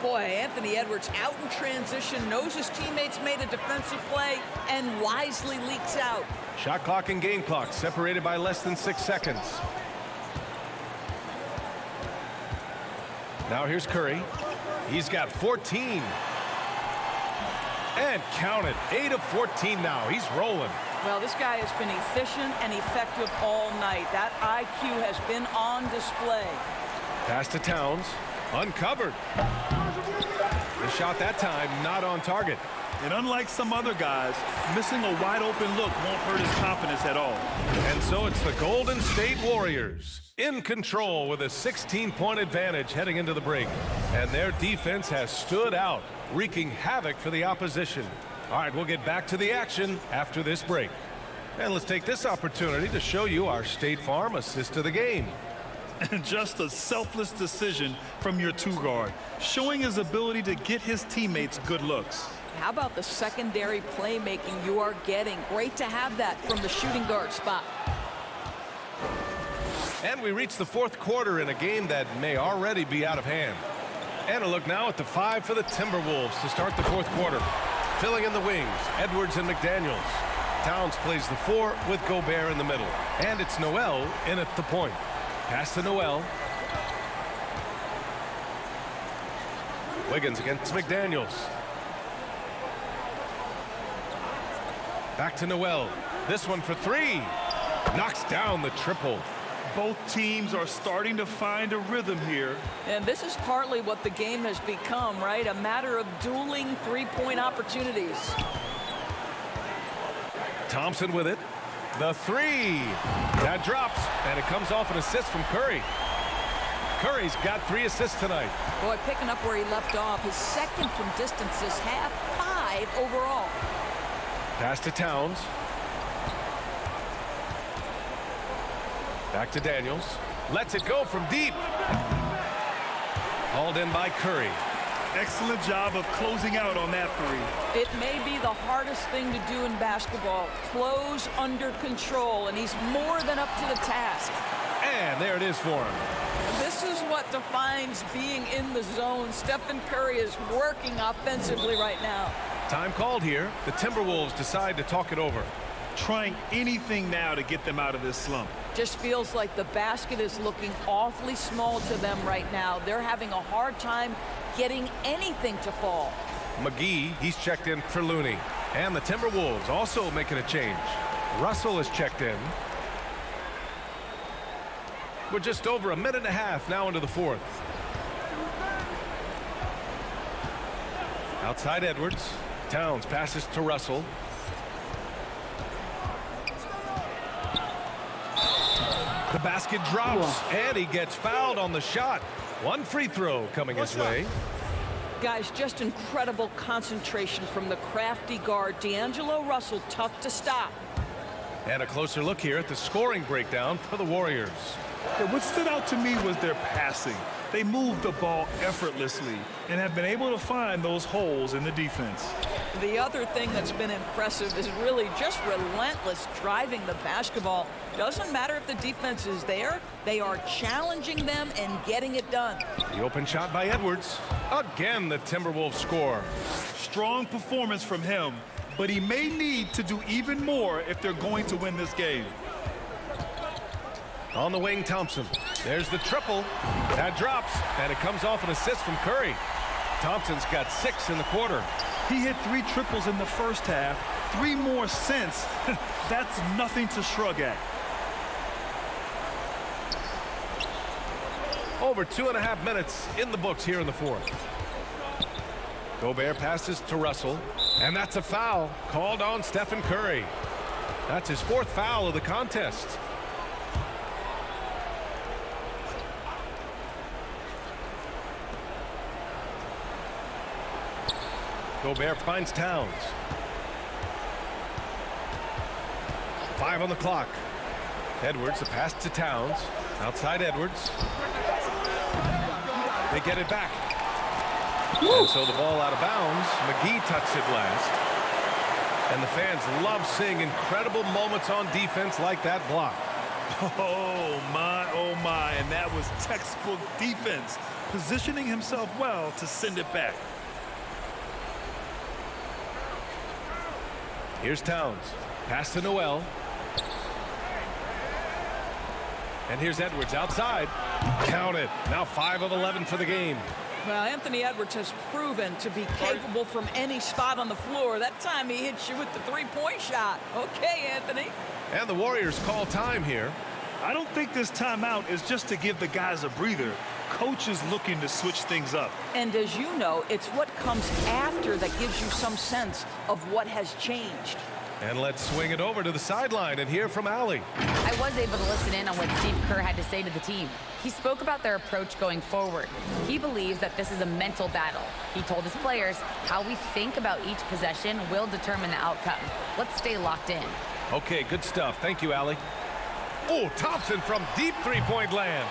Boy, Anthony Edwards out in transition, knows his teammates made a defensive play, and wisely leaks out. Shot clock and game clock separated by less than 6 seconds. Now here's Curry. He's got 14. And count it, 8 of 14 now. He's rolling. Well, this guy has been efficient and effective all night. That IQ has been on display. Pass to Towns. Uncovered. The shot that time not on target. And unlike some other guys, missing a wide open look won't hurt his confidence at all. And so it's the Golden State Warriors in control with a 16-point advantage heading into the break. And their defense has stood out, wreaking havoc for the opposition. All right, we'll get back to the action after this break. And let's take this opportunity to show you our State Farm assist of the game. And just a selfless decision from your two-guard, showing his ability to get his teammates good looks. How about the secondary playmaking you are getting? Great to have that from the shooting guard spot. And we reach the fourth quarter in a game that may already be out of hand. And a look now at the 5 for the Timberwolves to start the fourth quarter. Filling in the wings, Edwards and McDaniels. Towns plays the 4 with Gobert in the middle. And it's Noel in at the point. Pass to Noel. Wiggins against McDaniels. Back to Noel. This one for 3. Knocks down the triple. Both teams are starting to find a rhythm here. And this is partly what the game has become, right? A matter of dueling three-point opportunities. Thompson with it. The 3. That drops, and it comes off an assist from Curry. Curry's got 3 assists tonight. Boy, picking up where he left off. His second from distance this half, 5 overall. Pass to Towns. Back to Daniels. Lets it go from deep. Hauled in by Curry. Excellent job of closing out on that 3. It may be the hardest thing to do in basketball. Close under control, and he's more than up to the task. And there it is for him. This is what defines being in the zone. Stephen Curry is working offensively right now. Time called here. The Timberwolves decide to talk it over. Trying anything now to get them out of this slump. Just feels like the basket is looking awfully small to them right now. They're having a hard time getting anything to fall. McGee, he's checked in for Looney. And the Timberwolves also making a change. Russell is checked in. We're just over a minute and a half now into the fourth. Outside Edwards. Towns passes to Russell. The basket drops, and he gets fouled on the shot. One free throw coming his way. Guys, just incredible concentration from the crafty guard. D'Angelo Russell, tough to stop. And a closer look here at the scoring breakdown for the Warriors. Yeah, what stood out to me was their passing. They moved the ball effortlessly and have been able to find those holes in the defense. The other thing that's been impressive is really just relentless driving the basketball. Doesn't matter if the defense is there, they are challenging them and getting it done. The open shot by Edwards. Again, the Timberwolves score. Strong performance from him, but he may need to do even more if they're going to win this game. On the wing, Thompson. There's the triple. That drops, and it comes off an assist from Curry. Thompson's got 6 in the quarter. He hit 3 triples in the first half, 3 more since. That's nothing to shrug at. Over 2.5 minutes in the books here in the fourth. Gobert passes to Russell, and that's a foul called on Stephen Curry. That's his 4th foul of the contest. Gobert finds Towns. 5 on the clock. Edwards, the pass to Towns. Outside Edwards. They get it back. And so the ball out of bounds. McGee touched it last. And the fans love seeing incredible moments on defense like that block. Oh my, and that was textbook defense, positioning himself well to send it back. Here's Towns. Pass to Noel. And here's Edwards outside. Count it. Now 5 of 11 for the game. Well, Anthony Edwards has proven to be capable from any spot on the floor. That time he hits you with the three-point shot. Okay, Anthony. And the Warriors call time here. I don't think this timeout is just to give the guys a breather. Coach is looking to switch things up. And as you know, it's what comes after that gives you some sense of what has changed. And let's swing it over to the sideline and hear from Allie. I was able to listen in on what Steve Kerr had to say to the team. He spoke about their approach going forward. He believes that this is a mental battle. He told his players how we think about each possession will determine the outcome. Let's stay locked in. Okay, good stuff. Thank you, Allie. Oh, Thompson from deep three-point land.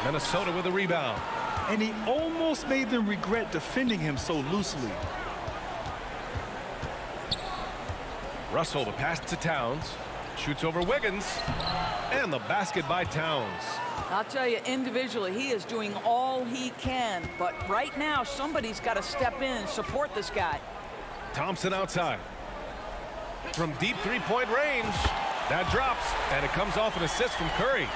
Minnesota with a rebound. And he almost made them regret defending him so loosely. Russell, the pass to Towns. Shoots over Wiggins. And the basket by Towns. I'll tell you, individually, he is doing all he can. But right now, somebody's got to step in and support this guy. Thompson outside. From deep three-point range. That drops, and it comes off an assist from Curry.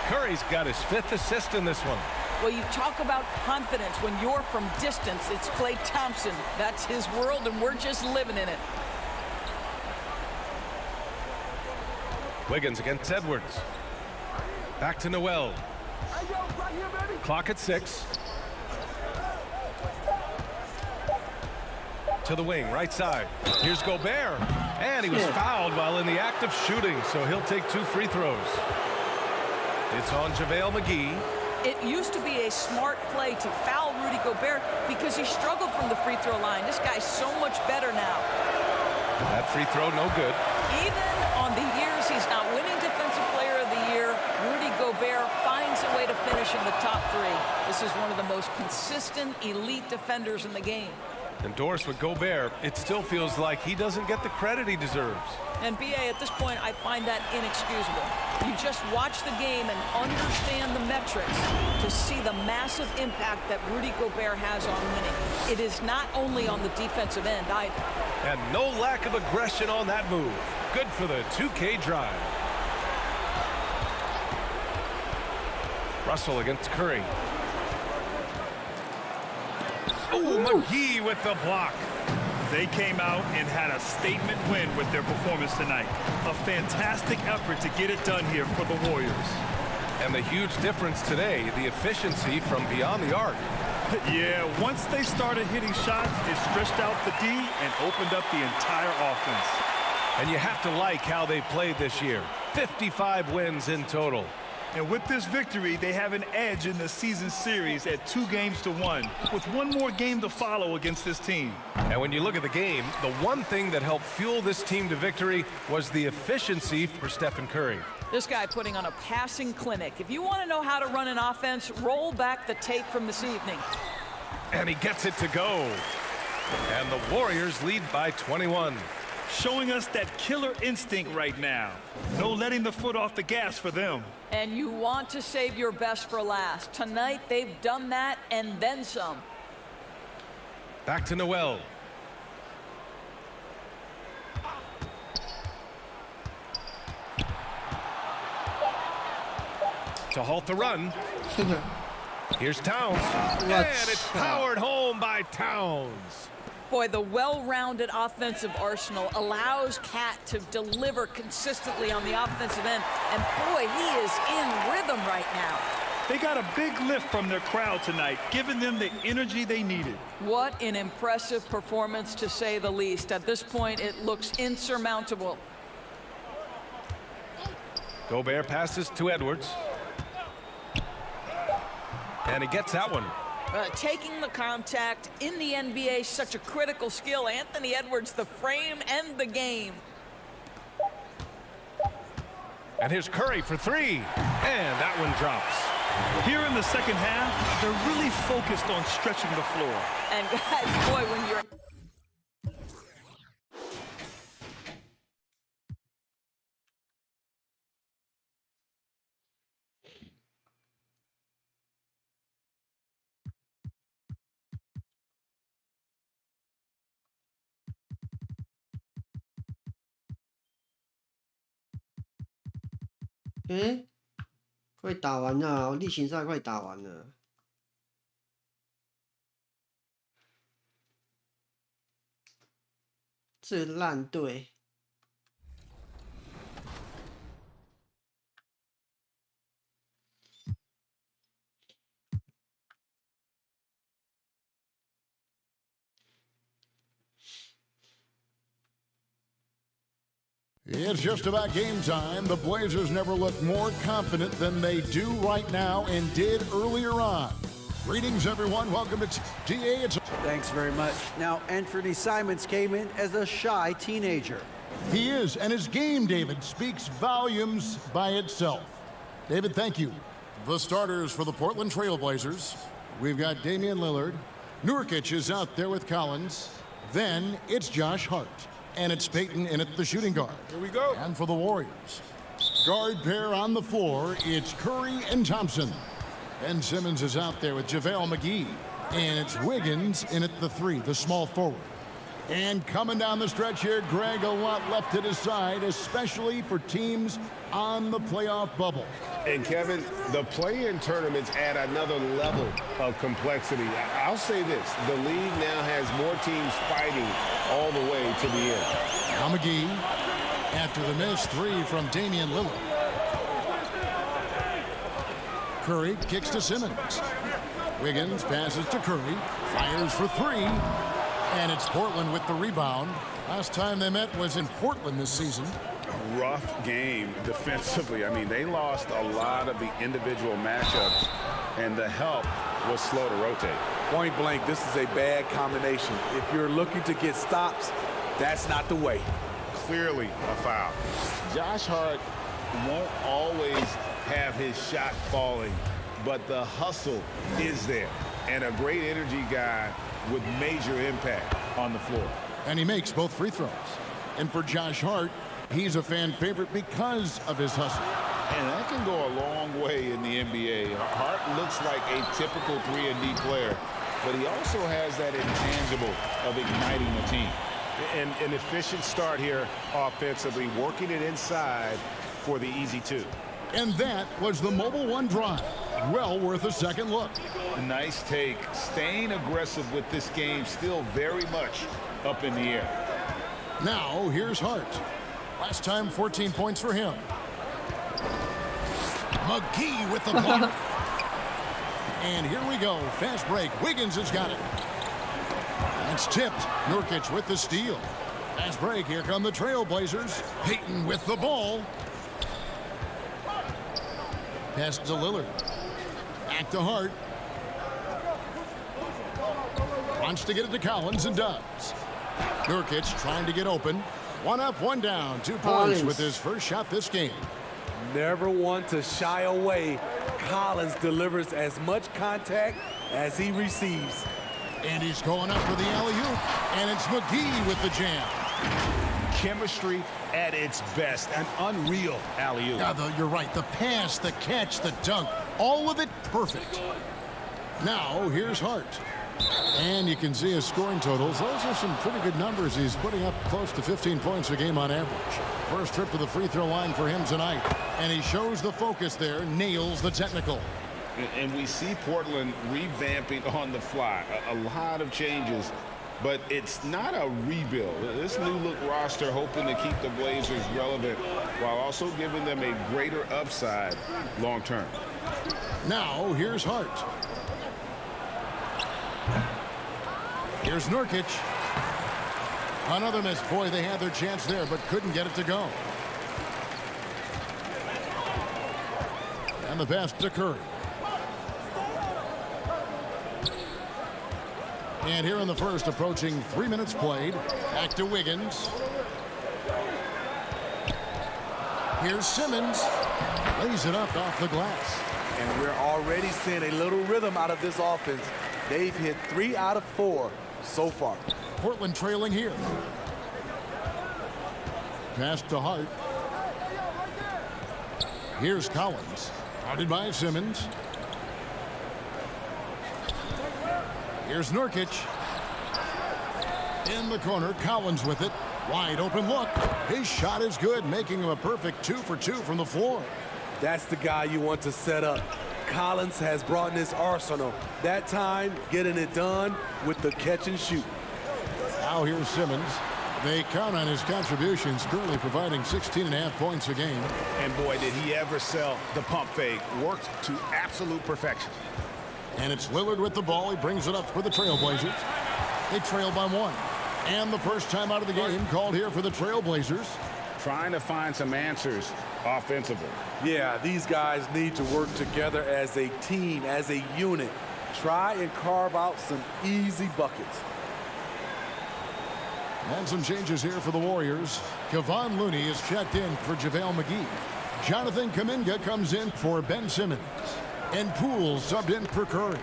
Curry's got his 5th assist in this one. Well, you talk about confidence. When you're from distance, it's Klay Thompson. That's his world, and we're just living in it. Wiggins against Edwards. Back to Noel. Clock at 6. To the wing, right side. Here's Gobert. And he was fouled while in the act of shooting, so he'll take 2 free throws. It's on JaVale McGee. It used to be a smart play to foul Rudy Gobert because he struggled from the free throw line. This guy's so much better now. That free throw no good. Even on the years he's not winning Defensive Player of the Year, Rudy Gobert finds a way to finish in the top 3. This is one of the most consistent elite defenders in the game. Endorsed with Gobert, it still feels like he doesn't get the credit he deserves. And BA, at this point, I find that inexcusable. You just watch the game and understand the metrics to see the massive impact that Rudy Gobert has on winning. It is not only on the defensive end either. And no lack of aggression on that move. Good for the 2K drive. Russell against Curry. Oh, McGee with the block. They came out and had a statement win with their performance tonight. A fantastic effort to get it done here for the Warriors. And the huge difference today, the efficiency from beyond the arc. Yeah, once they started hitting shots, it stretched out the D and opened up the entire offense. And you have to like how they played this year. 55 wins in total. And with this victory, they have an edge in the season series at 2-1, with one more game to follow against this team. And when you look at the game, the one thing that helped fuel this team to victory was the efficiency for Stephen Curry. This guy putting on a passing clinic. If you want to know how to run an offense, roll back the tape from this evening. And he gets it to go. And the Warriors lead by 21. Showing us that killer instinct right now. No letting the foot off the gas for them. And you want to save your best for last. Tonight, they've done that and then some. Back to Noel. To halt the run. Here's Towns. And it's powered home by Towns. Boy, the well-rounded offensive arsenal allows Cat to deliver consistently on the offensive end. And boy, he is in rhythm right now. They got a big lift from their crowd tonight, giving them the energy they needed. What an impressive performance, to say the least. At this point, it looks insurmountable. Gobert passes to Edwards. And he gets that one. Taking the contact in the NBA, such a critical skill. Anthony Edwards, the frame and the game. And here's Curry for three. And that one drops. Here in the second half, they're really focused on stretching the floor. And guys, boy, when you're...快打完了，例行赛快打完了。这烂队。It's just about game time. The Blazers never looked more confident than they do right now and did earlier on. Greetings, everyone. Welcome to DA. Thanks very much. Now, Anthony Simons came in as a shy teenager. He is, and his game, David, speaks volumes by itself. David, thank you. The starters for the Portland Trail Blazers. We've got Damian Lillard. Nurkic is out there with Collins. Then it's Josh Hart. And it's Peyton in at the shooting guard. Here we go. And for the Warriors, guard pair on the floor, it's Curry and Thompson. Ben Simmons is out there with JaVale McGee. And it's Wiggins in at the three, the small forward. And coming down the stretch here, Greg, a lot left to decide, especially for teams on the playoff bubble. And Kevin, the play-in tournaments add another level of complexity. I'll say this, the league now has more teams fighting all the way to the end. Now McGee, after the missed three from Damian Lillard. Curry kicks to Simmons. Wiggins passes to Curry, fires for three, and it's Portland with the rebound. Last time they met was in Portland this season. A rough game defensively. I mean, they lost a lot of the individual matchups, and the help was slow to rotate. Point blank, this is a bad combination. If you're looking to get stops, that's not the way. Clearly a foul. Josh Hart won't always have his shot falling, but the hustle is there, and a great energy guy with major impact on the floor. And he makes both free throws. And for Josh Hart, he's a fan favorite because of his hustle. And that can go a long way in the NBA. Hart looks like a typical 3-and-D player, but he also has that intangible of igniting the team. And an efficient start here offensively, working it inside for the easy two. And that was the Mobile One drive. Well worth a second look. Nice take. Staying aggressive with this game, still very much up in the air. Now, here's Hart. Last time, 14 points for him. McGee with the block. And here we go. Fast break. Wiggins has got it. It's tipped. Nurkic with the steal. Fast break. Here come the Trailblazers. Peyton with the ball. Pass to Lillard. Back to Hart. Wants to get it to Collins and does. Nurkic trying to get open. One up, one down. 2 points with his first shot this game. Never want to shy away. Collins delivers as much contact as he receives. And he's going up for the alley-oop. And it's McGee with the jam. Chemistry at its best. An unreal alley-oop. Yeah, you're right. The pass, the catch, the dunk. All of it perfect. Now, here's Hart. And you can see his scoring totals. Those are some pretty good numbers. He's putting up close to 15 points a game on average. First trip to the free throw line for him tonight. And he shows the focus there, nails the technical. And we see Portland revamping on the fly. A lot of changes, but it's not a rebuild. This new look roster hoping to keep the Blazers relevant while also giving them a greater upside long term. Now, here's Hart. Here's Nurkic. Another miss. Boy, they had their chance there, but couldn't get it to go. And the pass to Curry. And here in the first, approaching 3 minutes played. Back to Wiggins. Here's Simmons. Lays it up off the glass. And we're already seeing a little rhythm out of this offense. They've hit 3 out of 4 so far. Portland trailing here. Pass to Hart. Here's Collins. Guarded by Simmons. Here's Nurkic. In the corner, Collins with it. Wide open look. His shot is good, making him a perfect 2 for 2 from the floor. That's the guy you want to set up. Collins has brought in his arsenal. That time, getting it done with the catch and shoot. Now here's Simmons. They count on his contributions, currently providing 16.5 points a game. And boy, did he ever sell the pump fake. Worked to absolute perfection. And it's Lillard with the ball. He brings it up for the Trailblazers. They trail by 1. And the first time out of the game called here for the Trailblazers. Trying to find some answers offensively. Yeah, these guys need to work together as a team, as a unit. Try and carve out some easy buckets. And some changes here for the Warriors. Kevon Looney is checked in for JaVale McGee. Jonathan Kuminga comes in for Ben Simmons. And Poole subbed in for Curry.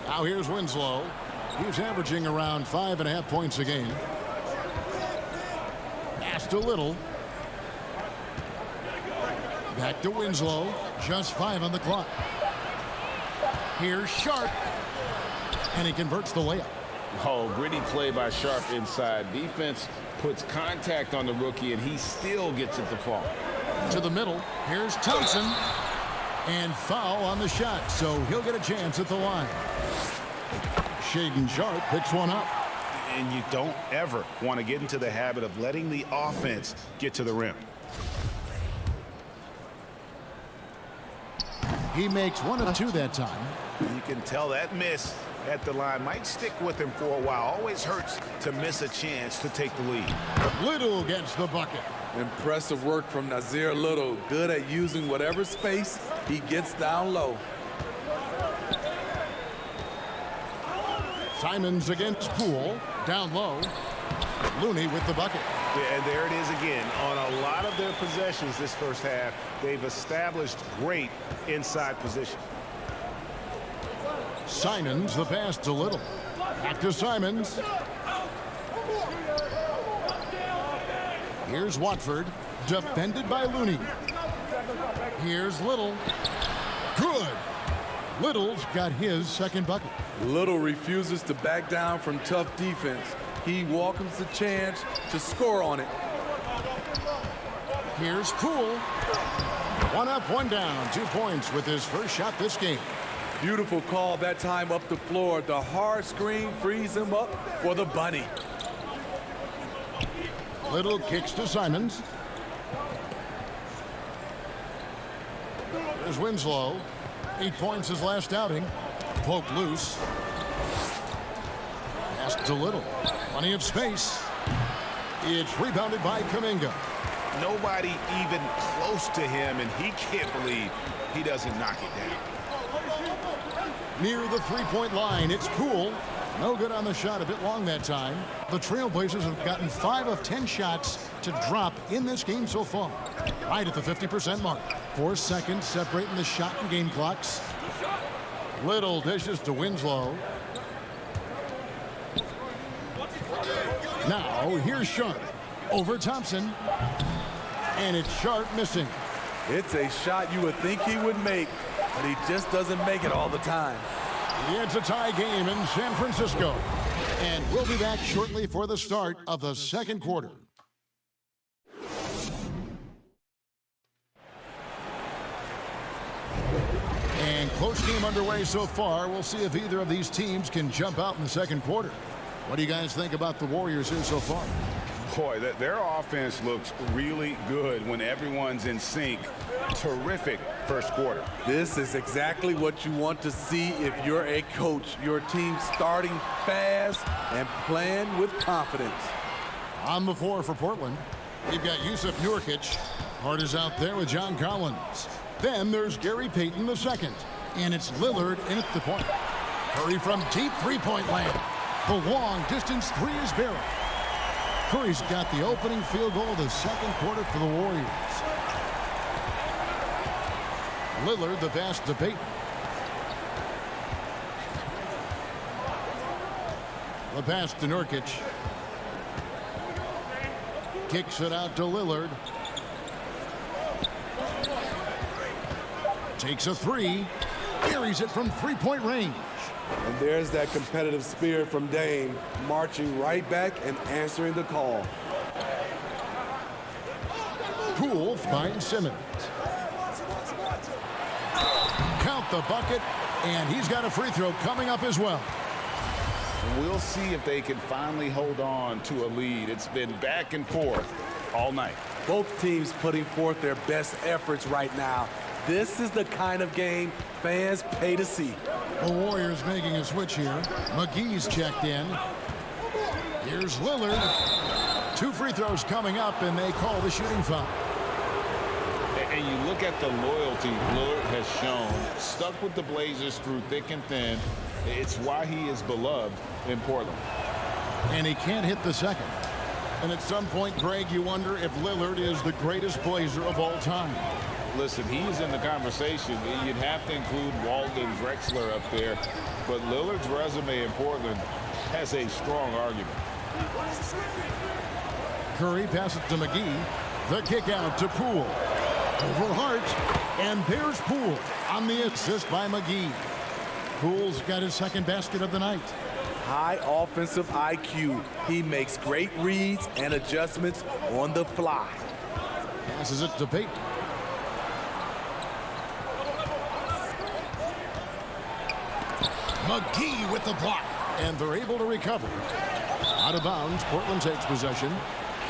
Now here's Winslow. He's averaging around 5.5 points a game. Pass to Little. Back to Winslow. Just 5 on the clock. Here's Sharp. And he converts the layup. Oh, gritty play by Sharp inside. Defense puts contact on the rookie, and he still gets it to fall. To the middle. Here's Thompson. And foul on the shot, so he'll get a chance at the line. Shaedon Sharp picks one up. And you don't ever want to get into the habit of letting the offense get to the rim. He makes 1 of 2 that time. You can tell that miss at the line might stick with him for a while. Always hurts to miss a chance to take the lead. Little gets the bucket. Impressive work from Nasir Little. Good at using whatever space he gets down low. Simons against Poole. Down low. Looney with the bucket. Yeah, and there it is again. On a lot of their possessions this first half, they've established great inside position. Simons, the pass to Little. Back to Simons. Here's Watford, defended by Looney. Here's Little. Good. Little's got his second bucket. Little refuses to back down from tough defense. He welcomes the chance to score on it. Here's Poole. 1 up, 1 down. 2 points with his first shot this game. Beautiful call that time up the floor. The hard screen frees him up for the bunny. Little kicks to Simons. There's Winslow. 8 points his last outing. Poked loose. Pass to Little. Plenty of space. It's rebounded by Kuminga. Nobody even close to him, and he can't believe he doesn't knock it down. Near the three-point line, it's Poole. No good on the shot, a bit long that time. The Trailblazers have gotten 5 of 10 shots to drop in this game so far. Right at the 50% mark. 4 seconds separating the shot and game clocks. Little dishes to Winslow. Now, here's Sharp. Over Thompson. And it's Sharp missing. It's a shot you would think he would make, but he just doesn't make it all the time. It's a tie game in San Francisco. And we'll be back shortly for the start of the second quarter. And close game underway so far. We'll see if either of these teams can jump out in the second quarter. What do you guys think about the Warriors here so far? Boy, their offense looks really good when everyone's in sync. Terrific first quarter. This is exactly what you want to see if you're a coach. Your team starting fast and playing with confidence. On the floor for Portland, you've got Yusuf Nurkic. Hart is out there with John Collins. Then there's Gary Payton II. And it's Lillard in at the point. Curry from deep three-point land. The long distance three is barreled. Curry's got the opening field goal of the second quarter for the Warriors. Lillard the pass to Payton. The pass to Nurkic. Kicks it out to Lillard. Takes a three. Carries it from three-point range. And there's that competitive spirit from Dame, marching right back and answering the call. Poole finds Simmons. Count the bucket, and he's got a free throw coming up as well. We'll see if they can finally hold on to a lead. It's been back and forth all night. Both teams putting forth their best efforts right now. This is the kind of game fans pay to see. The Warriors making a switch here. McGee's checked in. Here's Lillard. 2 free throws coming up, and they call the shooting foul. And you look at the loyalty Lillard has shown, stuck with the Blazers through thick and thin. It's why he is beloved in Portland. And he can't hit the second. And at some point, Greg, you wonder if Lillard is the greatest Blazer of all time. Listen, he's in the conversation. You'd have to include Walden, Drexler up there. But Lillard's resume in Portland has a strong argument. Curry passes to McGee. The kick out to Poole. Over Hart. And there's Poole on the assist by McGee. Poole's got his second basket of the night. High offensive IQ. He makes great reads and adjustments on the fly. Passes it to Payton. McGee with the block. And they're able to recover. Out of bounds, Portland takes possession.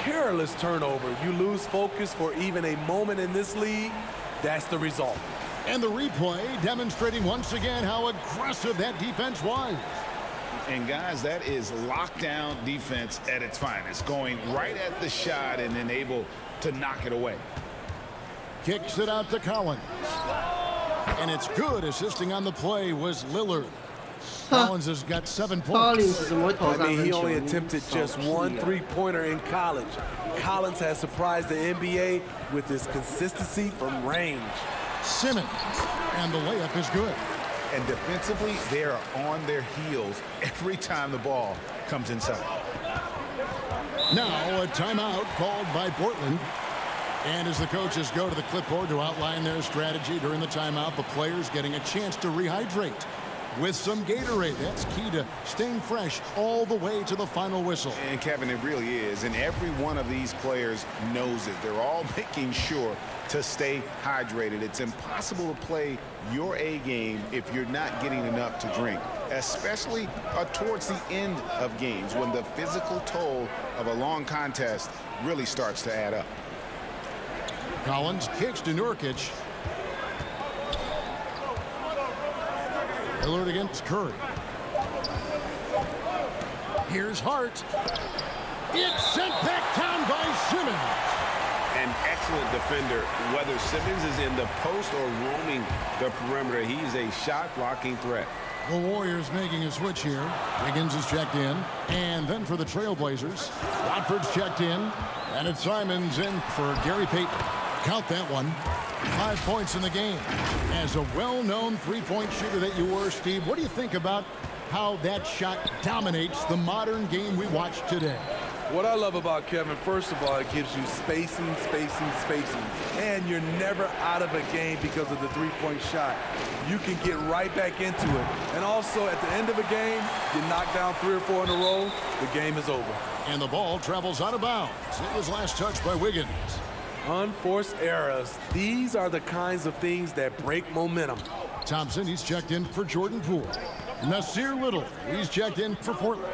Careless turnover. You lose focus for even a moment in this league. That's the result. And the replay demonstrating once again how aggressive that defense was. And guys, that is lockdown defense at its finest. Going right at the shot and then able to knock it away. Kicks it out to Collins. And it's good. Assisting on the play was Lillard. Collins has got 7 points. I mean, he only attempted just 1 3-pointer in college. Collins has surprised the NBA with his consistency from range. Simmons, and the layup is good. And defensively, they are on their heels every time the ball comes inside. Now a timeout called by Portland. And as the coaches go to the clipboard to outline their strategy during the timeout, the players getting a chance to rehydrate with some Gatorade. That's key to staying fresh all the way to the final whistle. And Kevin, it really is. And every one of these players knows it. They're all making sure to stay hydrated. It's impossible to play your A game if you're not getting enough to drink, especially towards the end of games when the physical toll of a long contest really starts to add up. Collins kicks to Nurkic. Lillard against Curry. Here's Hart. It's sent back down by Simmons. An excellent defender, whether Simmons is in the post or roaming the perimeter. He's a shot-blocking threat. The Warriors making a switch here. Wiggins is checked in. And then for the Trailblazers, Watford's checked in. And it's Simons in for Gary Payton. Count that one. 5 points in the game. As a well-known three-point shooter that you were, Steve, what do you think about how that shot dominates the modern game we watch today? What I love about Kevin, first of all, it gives you spacing. And you're never out of a game because of the three-point shot. You can get right back into it. And also, at the end of a game, you knock down 3 or 4 in a row, the game is over. And the ball travels out of bounds. It was last touched by Wiggins. Unforced errors. These are the kinds of things that break momentum. Thompson, he's checked in for Jordan Poole. Nasir Little, he's checked in for Portland.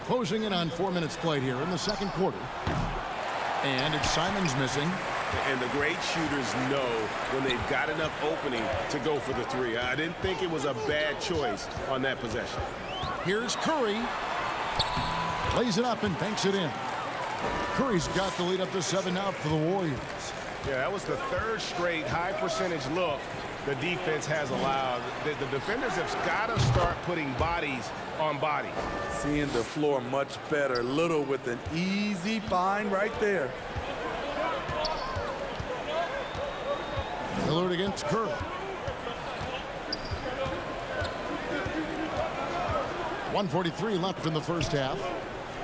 Closing in on 4 minutes played here in the second quarter. And it's Simons missing. And the great shooters know when they've got enough opening to go for the three. I didn't think it was a bad choice on that possession. Here's Curry. Plays it up and banks it in. Curry's got the lead up to 7 now for the Warriors. Yeah, that was the 3rd straight high percentage look the defense has allowed. The defenders have got to start putting bodies on bodies. Seeing the floor much better. Little with an easy find right there. Lillard against Curry. .143 left in the first half.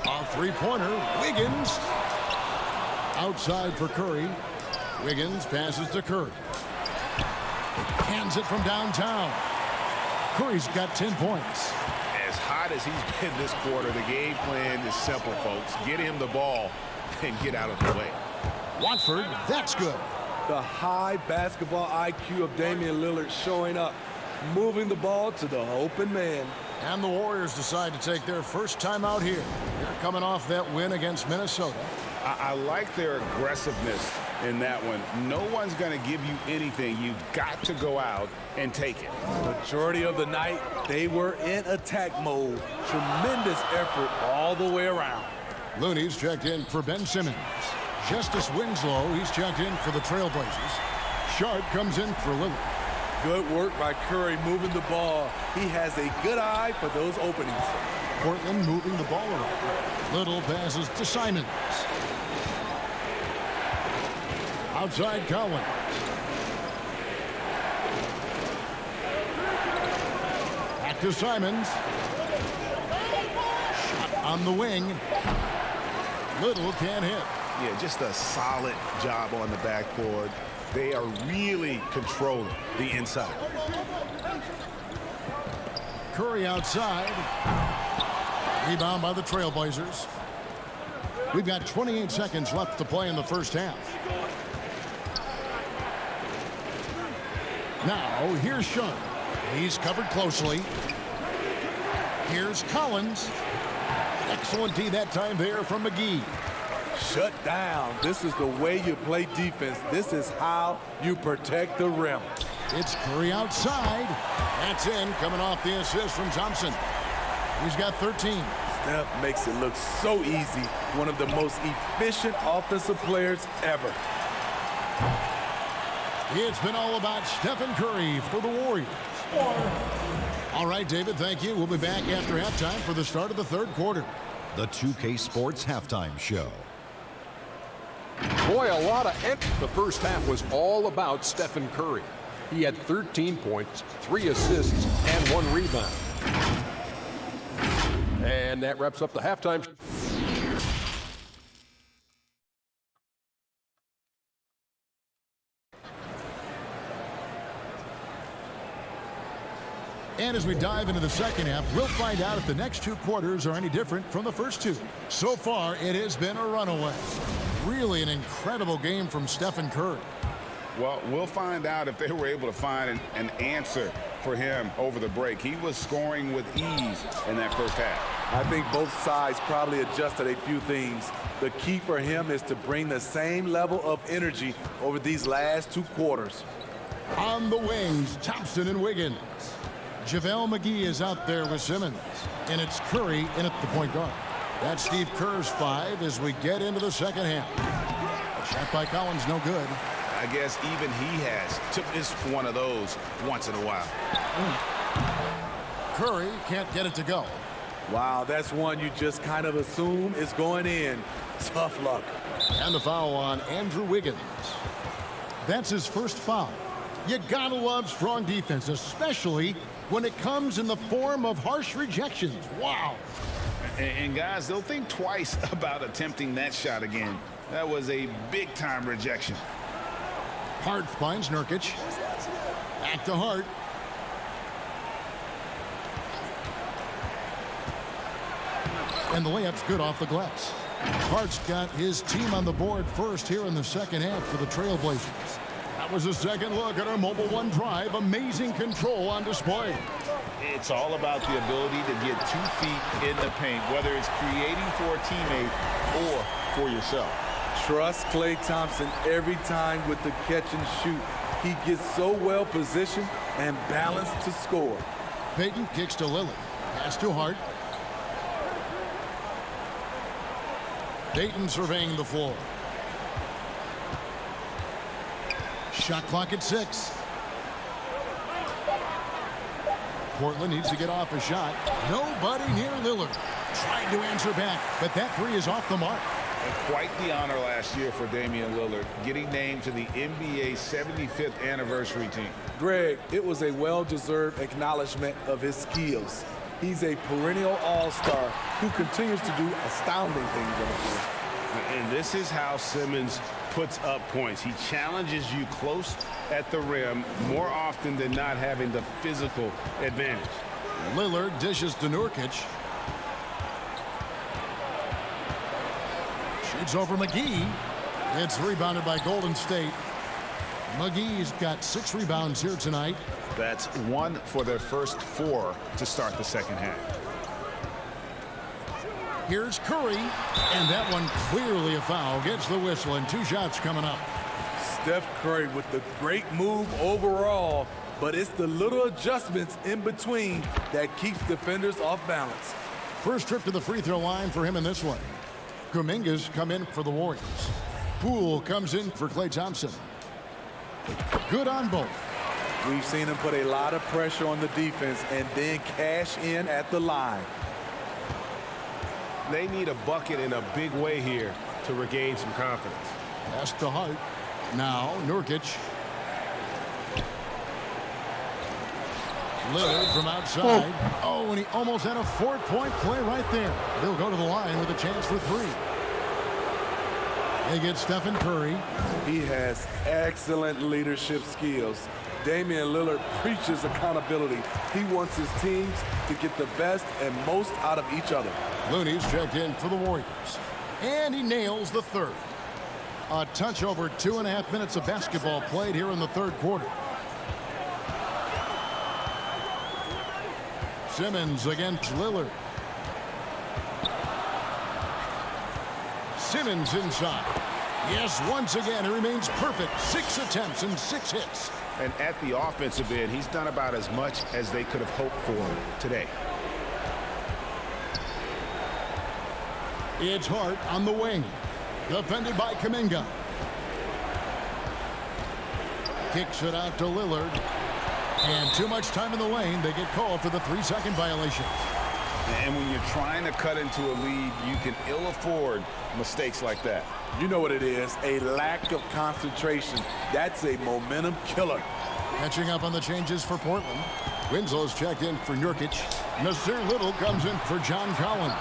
A three-pointer. Wiggins. Outside for Curry. Wiggins passes to Curry. Hands it from downtown. Curry's got 10 points. As hot as he's been this quarter, the game plan is simple, folks. Get him the ball and get out of the way. Watford, that's good. The high basketball IQ of Damian Lillard showing up, moving the ball to the open man. And the Warriors decide to take their first time out here. They're coming off that win against Minnesota. I like their aggressiveness in that one. No one's going to give you anything. You've got to go out and take it. Majority of the night, they were in attack mode. Tremendous effort all the way around. Looney's checked in for Ben Simmons. Justice Winslow, he's checked in for the Trailblazers. Sharp comes in for Lillard. Good work by Curry moving the ball. He has a good eye for those openings. Portland moving the ball around. Little passes to Simons. Outside Collins. Back to Simons. Shot on the wing. Little can't hit. Yeah, just a solid job on the backboard. They are really controlling the inside. Curry outside. Rebound by the Trailblazers. We've got 28 seconds left to play in the first half. Now, here's Sean. He's covered closely. Here's Collins. Excellent D that time there from McGee. Shut down. This is the way you play defense. This is how you protect the rim. It's Curry outside. That's in, coming off the assist from Thompson. He's got 13. Steph makes it look so easy. One of the most efficient offensive players ever. It's been all about Stephen Curry for the Warriors. All right, David, thank you. We'll be back after halftime for the start of the third quarter. The 2K Sports Halftime Show. Boy, a lot of the first half was all about Stephen Curry. He had 13 points, 3 assists, and 1 rebound. And that wraps up the halftime. And as we dive into the second half, we'll find out if the next 2 quarters are any different from the first 2. So far, it has been a runaway. Really an incredible game from Stephen Curry. Well, we'll find out if they were able to find an answer for him over the break. He was scoring with ease in that first half. I think both sides probably adjusted a few things. The key for him is to bring the same level of energy over these last 2 quarters. On the wings, Thompson and Wiggins. JaVale McGee is out there with Simmons. And it's Curry in at the point guard. That's Steve Kerr's 5 as we get into the second half. A shot by Collins, no good. I guess even he has took this one of those once in a while. Curry can't get it to go. Wow, that's one you just kind of assume is going in. Tough luck. And the foul on Andrew Wiggins. That's his first foul. You gotta love strong defense, especially when it comes in the form of harsh rejections. Wow. And guys, they'll think twice about attempting that shot again. That was a big-time rejection. Hart finds Nurkic. Back to Hart. And the layup's good off the glass. Hart's got his team on the board first here in the second half for the Trailblazers. That was a second look at our Mobile One drive. Amazing control on display. It's all about the ability to get 2 feet in the paint, whether it's creating for a teammate or for yourself. Trust Klay Thompson every time with the catch and shoot. He gets so well positioned and balanced to score. Payton kicks to Lillard. Pass to Hart. Payton surveying the floor. Shot clock at 6. Portland needs to get off a shot. Nobody near Lillard. Trying to answer back, but that 3 is off the mark. And quite the honor last year for Damian Lillard, getting named to the NBA 75th anniversary team. Greg, it was a well-deserved acknowledgement of his skills. He's a perennial all-star who continues to do astounding things on the field. And this is how Simmons puts up points. He challenges you close at the rim more often than not, having the physical advantage. Lillard dishes to Nurkic. Shoots over McGee. It's rebounded by Golden State. McGee's got 6 rebounds here tonight. That's 1 for their first 4 to start the second half. Here's Curry, and that one clearly a foul. Gets the whistle, and 2 shots coming up. Steph Curry with the great move overall, but it's the little adjustments in between that keeps defenders off balance. First trip to the free throw line for him in this one. Kuminga's come in for the Warriors. Poole comes in for Klay Thompson. Good on both. We've seen him put a lot of pressure on the defense and then cash in at the line. They need a bucket in a big way here to regain some confidence. Pass to Hart. Now Nurkic. Lillard from outside. Oh, and he almost had a 4-point play right there. He'll go to the line with a chance for 3. They get Stephen Curry. He has excellent leadership skills. Damian Lillard preaches accountability. He wants his teams to get the best and most out of each other. Looney's checked in for the Warriors. And he nails the 3rd. A touch over 2.5 minutes of basketball played here in the 3rd quarter. Simmons against Lillard. Simmons inside. Yes, once again, he remains perfect. 6 attempts and 6 hits. And at the offensive end, he's done about as much as they could have hoped for today. It's Hart on the wing. Defended by Kuminga. Kicks it out to Lillard. And too much time in the lane. They get called for the 3-second violation. And when you're trying to cut into a lead, you can ill afford mistakes like that. You know what it is, a lack of concentration. That's a momentum killer. Catching up on the changes for Portland. Winslow's checked in for Nurkic. Nasir Little comes in for John Collins.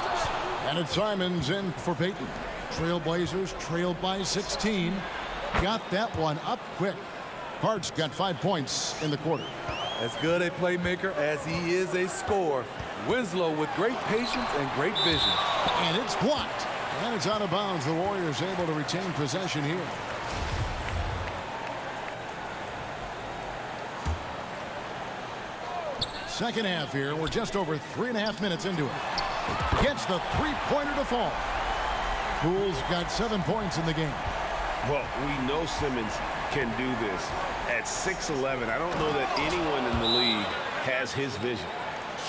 And it's Simons in for Payton. Trailblazers trailed by 16. Got that one up quick. Hart's got 5 points in the quarter. As good a playmaker as he is a scorer. Winslow with great patience and great vision. And it's blocked. And it's out of bounds. The Warriors able to retain possession here. Second half here. We're just over 3.5 minutes into it. Gets the 3-pointer to fall. Poole's got 7 points in the game. Well, we know Simmons can do this. At 6'11", I don't know that anyone in the league has his vision.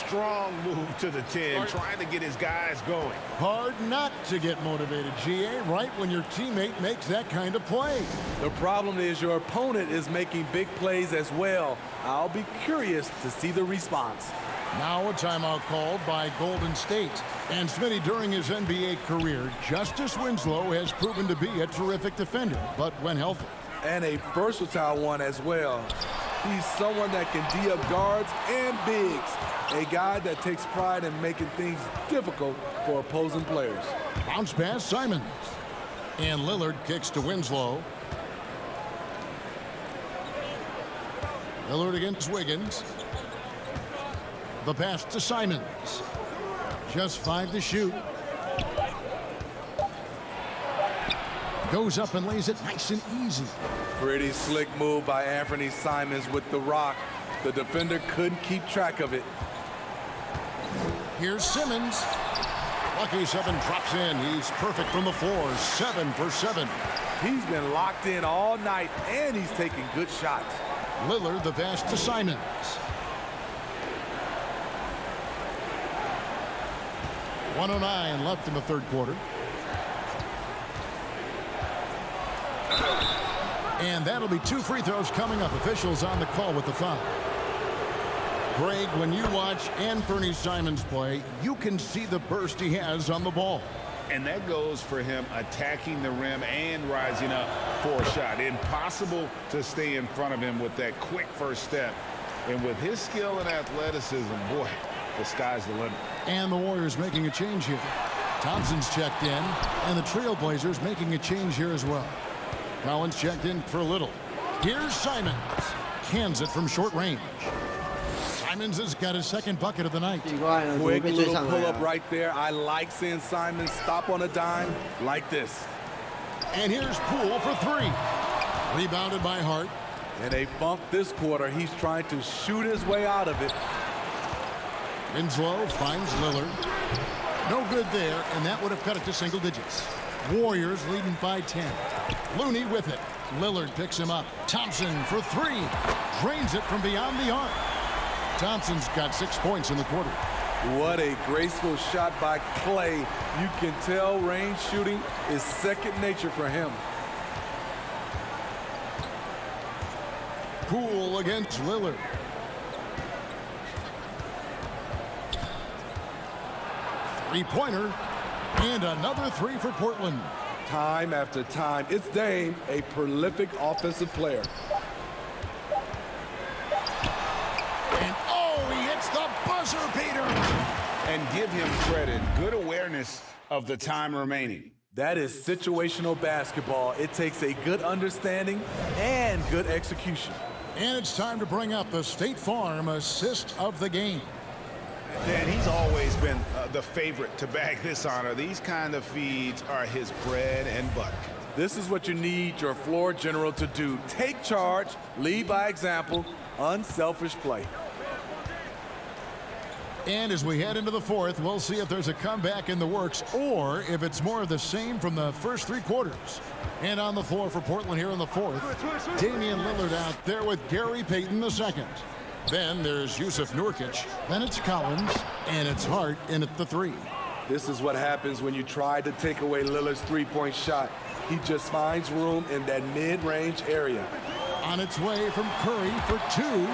Strong move to the 10, trying to get his guys going. Hard not to get motivated, GA, right when your teammate makes that kind of play. The problem is your opponent is making big plays as well. I'll be curious to see the response. Now a timeout called by Golden State. And Smitty, during his NBA career, Justice Winslow has proven to be a terrific defender, but when healthy. And a versatile one as well. He's someone that can D up guards and bigs. A guy that takes pride in making things difficult for opposing players. Bounce pass, Simons. And Lillard kicks to Winslow. Lillard against Wiggins. The pass to Simons. Just 5 to shoot. Goes up and lays it nice and easy. Pretty slick move by Anthony Simons with the rock. The defender couldn't keep track of it. Here's Simmons. Lucky 7 drops in. He's perfect from the floor. 7 for 7. He's been locked in all night, and he's taking good shots. Lillard the pass to Simons. .109 left in the 3rd quarter. And that'll be 2 free throws coming up. Officials on the call with the foul. Greg, when you watch Anthony Simons play, you can see the burst he has on the ball. And that goes for him attacking the rim and rising up for a shot. Impossible to stay in front of him with that quick first step. And with his skill and athleticism, boy, the sky's the limit. And the Warriors making a change here. Thompson's checked in, and the Trailblazers making a change here as well. Collins checked in for Little. Here's Simons. Cans it from short range. Simons has got his second bucket of the night. Quick little pull-up right there. I like seeing Simons stop on a dime like this. And here's Poole for three. Rebounded by Hart. And they bumped this quarter. He's trying to shoot his way out of it. Winslow finds Lillard. No good there, and that would have cut it to single digits. Warriors leading by 10. Looney with it. Lillard picks him up. Thompson for three. Drains it from beyond the arc. Thompson's got 6 points in the quarter. What a graceful shot by Clay. You can tell range shooting is second nature for him. Poole against Lillard. Three-pointer, and another three for Portland. Time after time, it's Dame, a prolific offensive player. And oh, he hits the buzzer beater. And give him credit. Good awareness of the time remaining. That is situational basketball. It takes a good understanding and good execution. And it's time to bring up the State Farm assist of the game. Dan, he's always been the favorite to bag this honor. These kind of feeds are his bread and butter. This is what you need your floor general to do. Take charge, lead by example, unselfish play. And as we head into the fourth, we'll see if there's a comeback in the works or if it's more of the same from the first three quarters. And on the floor for Portland here in the fourth, Damian Lillard out there with Gary Payton II. Then there's Yusuf Nurkic. Then it's Collins, and it's Hart in at the three. This is what happens when you try to take away Lillard's three-point shot. He just finds room in that mid-range area. On its way from Curry for two.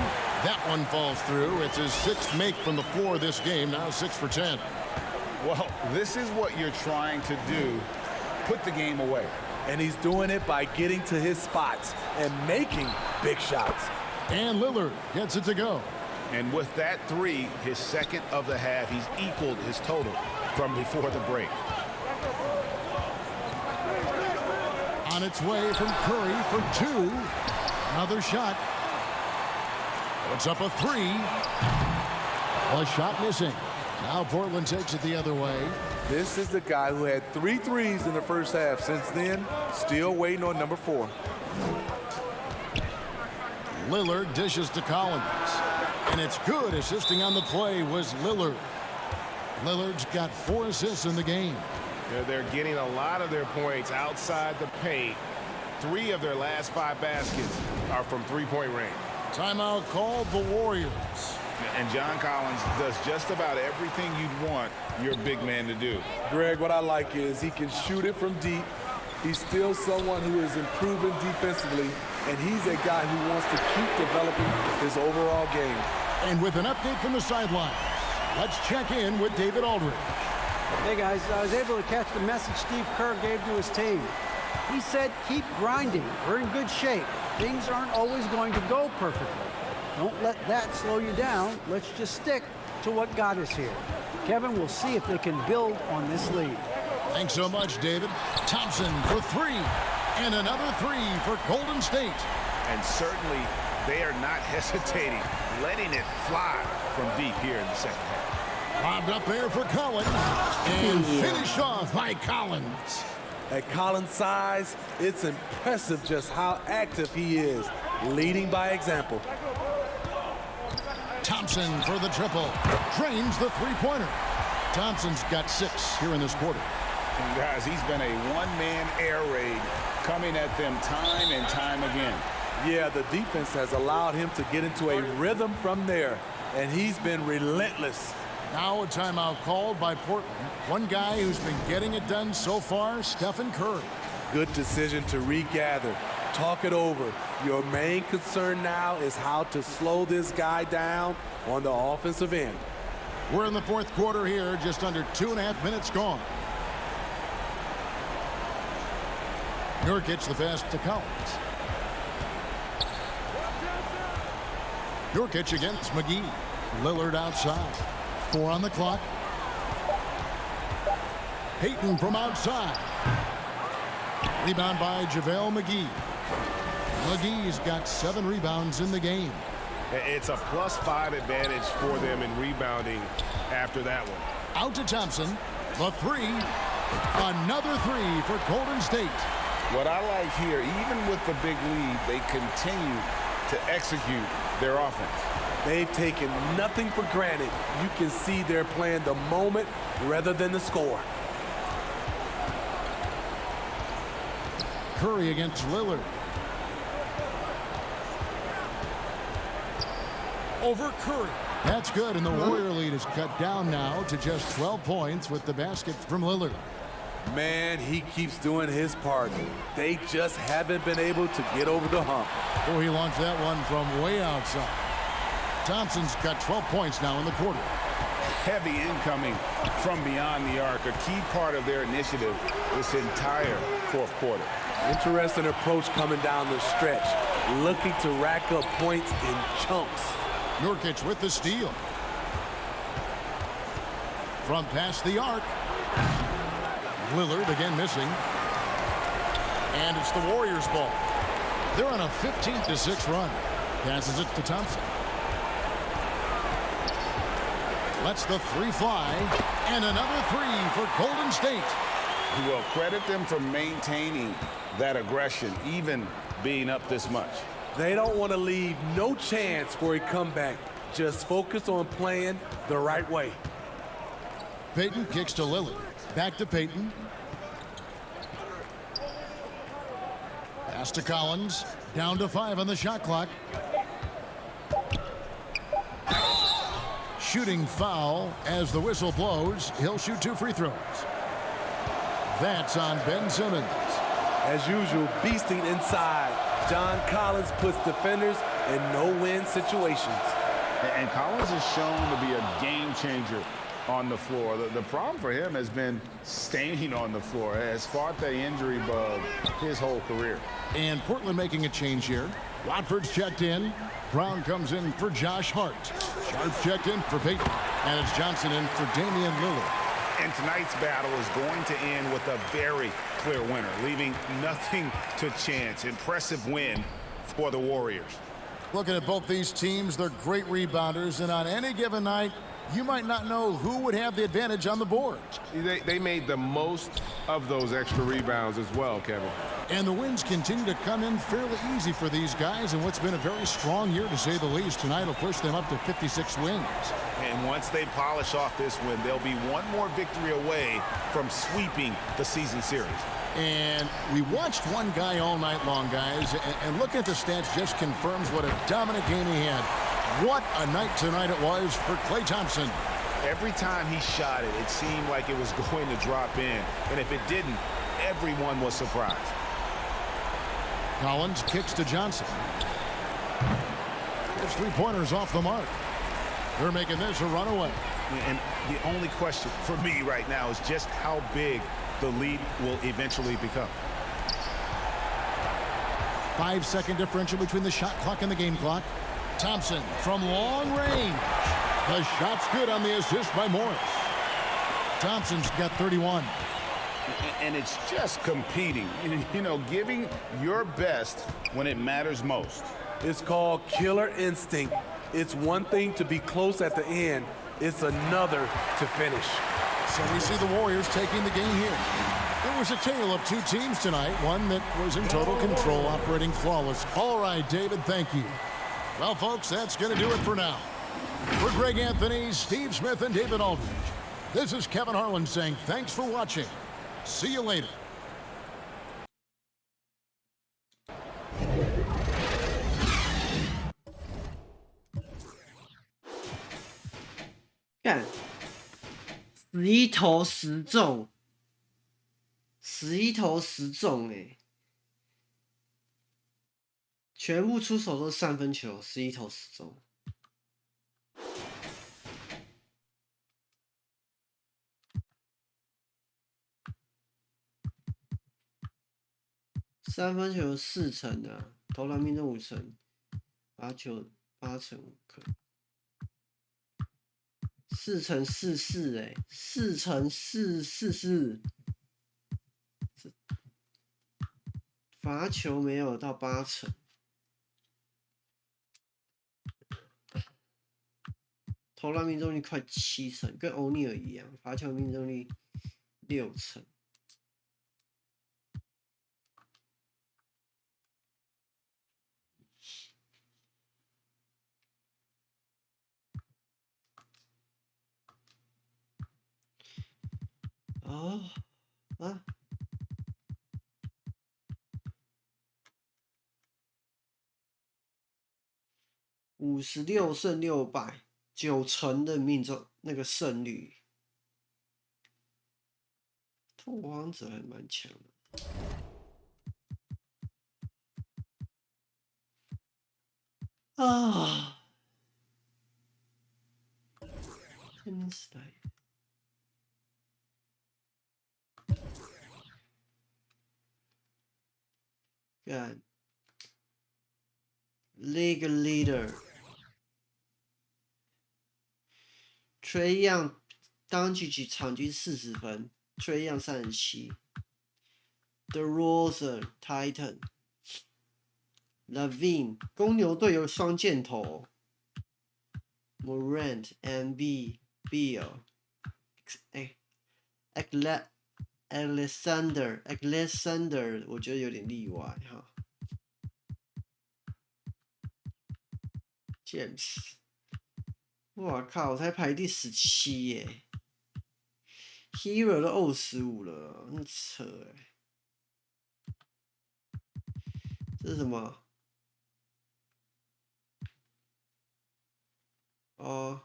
That one falls through. It's his sixth make from the floor this game, now 6 for 10. Well, this is what you're trying to do. Put the game away. And he's doing it by getting to his spots and making big shots. And Lillard gets it to go. And with that three, his second of the half, he's equaled his total from before the break. On its way from Curry for two. Another shot. Puts up a three. A shot missing. Now Portland takes it the other way. This is the guy who had 3 threes in the first half. Since then, still waiting on number 4. Lillard dishes to Collins. And it's good. Assisting on the play was Lillard. Lillard's got 4 assists in the game. They're getting a lot of their points outside the paint. 3 of their last 5 baskets are from three-point range. Timeout called the Warriors. And John Collins does just about everything you'd want your big man to do. Greg, what I like is he can shoot it from deep. He's still someone who is improving defensively, and he's a guy who wants to keep developing his overall game. And with an update from the sidelines, let's check in with David Aldridge. Hey guys, I was able to catch the message Steve Kerr gave to his team. He said, keep grinding. We're in good shape. Things aren't always going to go perfectly. Don't let that slow you down. Let's just stick to what got us here. Kevin, we'll see if they can build on this lead. Thanks so much, David. Thompson for 3. And another 3 for Golden State. And certainly they are not hesitating, letting it fly from deep here in the second half. Lobbed up there for Collins. And finished off by Collins. At Collins' size, it's impressive just how active he is, leading by example. Thompson for the triple. Drains the three-pointer. Thompson's got 6 here in this quarter. And guys, he's been a one-man air raid coming at them time and time again. Yeah, the defense has allowed him to get into a rhythm from there, and he's been relentless. Now a timeout called by Portland. One guy who's been getting it done so far, Stephen Curry. Good decision to regather. Talk it over. Your main concern now is how to slow this guy down on the offensive end. We're in the fourth quarter here, just under 2.5 minutes gone. Nurkic the pass to Collins. Nurkic against McGee. Lillard outside. 4 on the clock. Payton from outside. Rebound by JaVale McGee. McGee's got 7 rebounds in the game. It's a +5 advantage for them in rebounding after that one. Out to Thompson. The 3. Another 3 for Golden State. What I like here, even with the big lead, they continue to execute their offense. They've taken nothing for granted. You can see they're playing the moment rather than the score. Curry against Lillard. Over Curry. That's good, and the Warrior lead is cut down now to just 12 points with the basket from Lillard. Man, he keeps doing his part. They just haven't been able to get over the hump. Oh, he launched that one from way outside. Thompson's got 12 points now in the quarter. Heavy incoming from beyond the arc, a key part of their initiative this entire fourth quarter. Interesting approach coming down the stretch, looking to rack up points in chunks. Nurkic with the steal. From past the arc. Lillard again missing. And it's the Warriors' ball. They're on a 15-6 run. Passes it to Thompson. Lets the 3 fly. And another 3 for Golden State. Well, credit them for maintaining that aggression, even being up this much. They don't want to leave no chance for a comeback. Just focus on playing the right way. Payton kicks to Lillard. Back to Payton. Pass to Collins. Down to 5 on the shot clock. Shooting foul as the whistle blows. He'll shoot 2 free throws. That's on Ben Simmons. As usual, beasting inside. John Collins puts defenders in no-win situations. And Collins is shown to be a game changer on the floor. The problem for him has been staying on the floor. Has fought the injury bug his whole career. And Portland making a change here. Watford's checked in. Brown comes in for Josh Hart. Sharp checked in for Payton. And it's Johnson in for Damian Lillard. And tonight's battle is going to end with a very clear winner, leaving nothing to chance. Impressive win for the Warriors. Looking at both these teams, they're great rebounders, and on any given night, you might not know who would have the advantage on the board. They made the most of those extra rebounds as well, Kevin. And the wins continue to come in fairly easy for these guys, and what's been a very strong year, to say the least. Tonight will push them up to 56 wins. And once they polish off this win, they'll be one more victory away from sweeping the season series. And we watched one guy all night long, guys, and looking at the stats just confirms what a dominant game he had. What a night tonight it was for Klay Thompson. Every time he shot it, it seemed like it was going to drop in. And if it didn't, everyone was surprised. Collins kicks to Johnson. His 3-pointers off the mark. They're making this a runaway. And the only question for me right now is just how big the lead will eventually become. 5-second differential between the shot clock and the game clock. Thompson from long range. The shot's good on the assist by Morris. Thompson's got 31. And it's just competing, you know, giving your best when it matters most. It's called killer instinct. It's one thing to be close at the end. It's another to finish. So we see the Warriors taking the game here. It was a tale of two teams tonight, one that was in total control, operating flawless. All right, David, thank you. Well, folks, that's going to do it for now. For Greg Anthony, Steve Smith, and David Aldridge, this is Kevin Harlan saying thanks for watching. See you later.干，11投10中，11投10中，全部出手都是3分球，11投10中。三分球40%啊，投篮命中50%，罚球8%可4×4=44哎，4×4=44，罚球没有到8%，投篮命中率快7%，跟欧尼尔一样，罚球命中率6%。哦，啊，56胜6败，90%的命中那个胜率，拓荒者还蛮强的。啊，真是的。干 ，League Leader， Trae Young 当季场均40分 ，Trae Young 37 ，DeRozan Titan，Lavine 公牛队有双箭头 ，Morant MB Beal， Alexander 我觉得有点例外哈。James， 我靠，才排第17耶 ，Hero 都25了，很扯哎。这是什么？哦。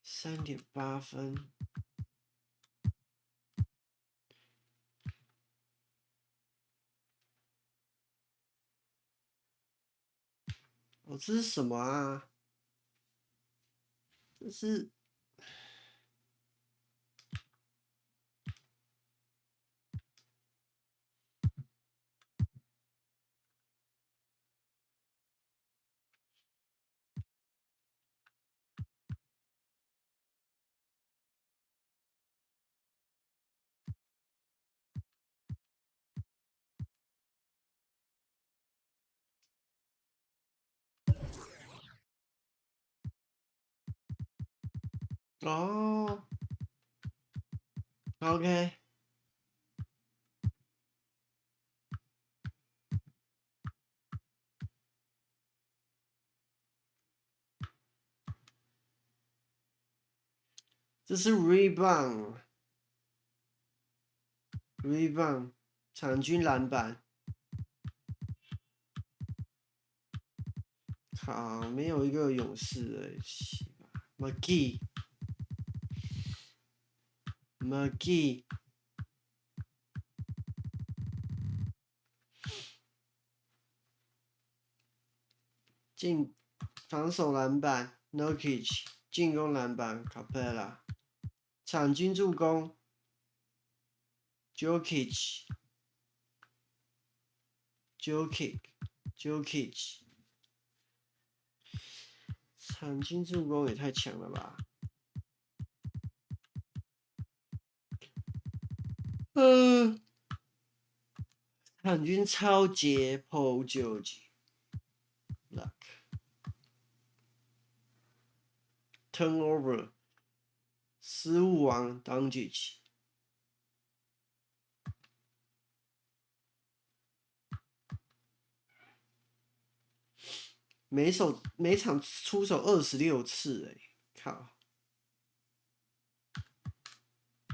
3.8分。哦，这是什么啊？这是哦，OK。这是 rebound， 场均篮板。靠，没有一个勇士哎，McGee， 防守篮板 Nurkic， 进攻篮板 Capella， 场均助攻 Jokic， 场均助攻也太强了吧！场均超节 Paul George，Luck Turnover 失误王 Doncic， 每场出手26次靠！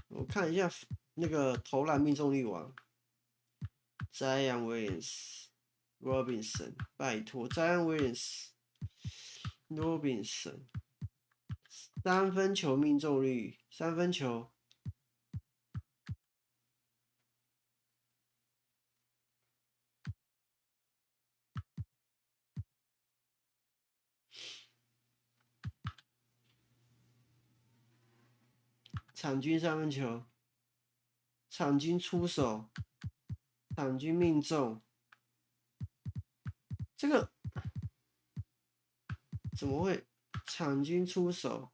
我看一下那个投篮命中率王 ，Zion Williams、Robinson， 拜托 ，Zion Williams、Robinson， 三分球命中率，三分球场均三分球，场均出手，场均命中。这个怎么会？场均出手，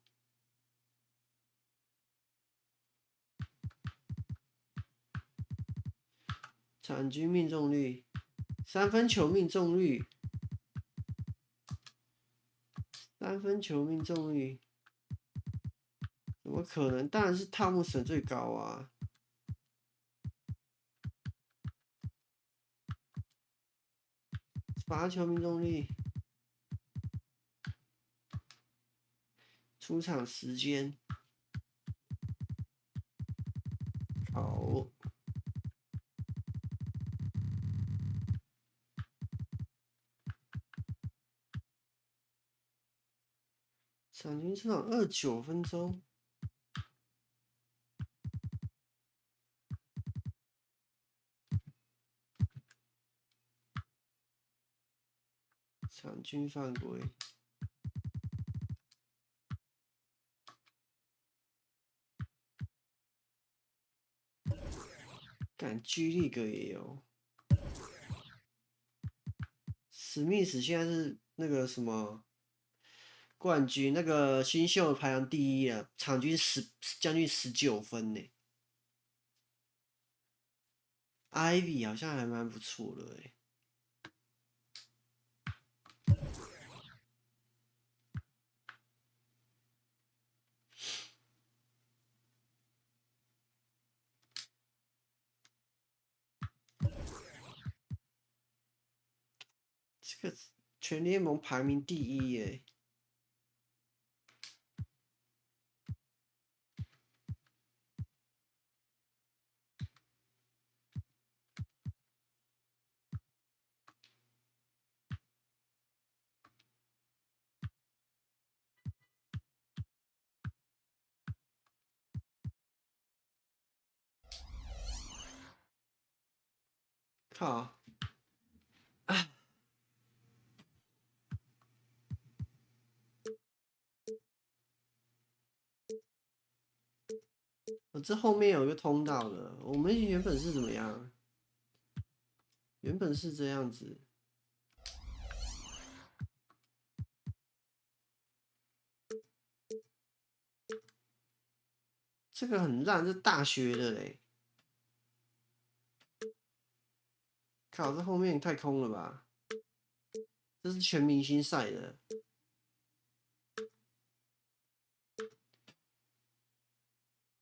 场均命中率，三分球命中率，三分球命中率，怎么可能？当然是汤姆森最高啊！罚球命中率，出场时间，好。场均出场29分钟，场均犯规，敢G League也有。史密斯现在是那个什么冠军，那个新秀排行第一啊，场均将近19分呢。Ivy 好像还蛮不错的哎。这个全联盟排名第一耶。靠！啊！这后面有一个通道的，我们原本是怎么样？原本是这样子。这个很烂，这大学的嘞。靠，这后面太空了吧？这是全明星赛的。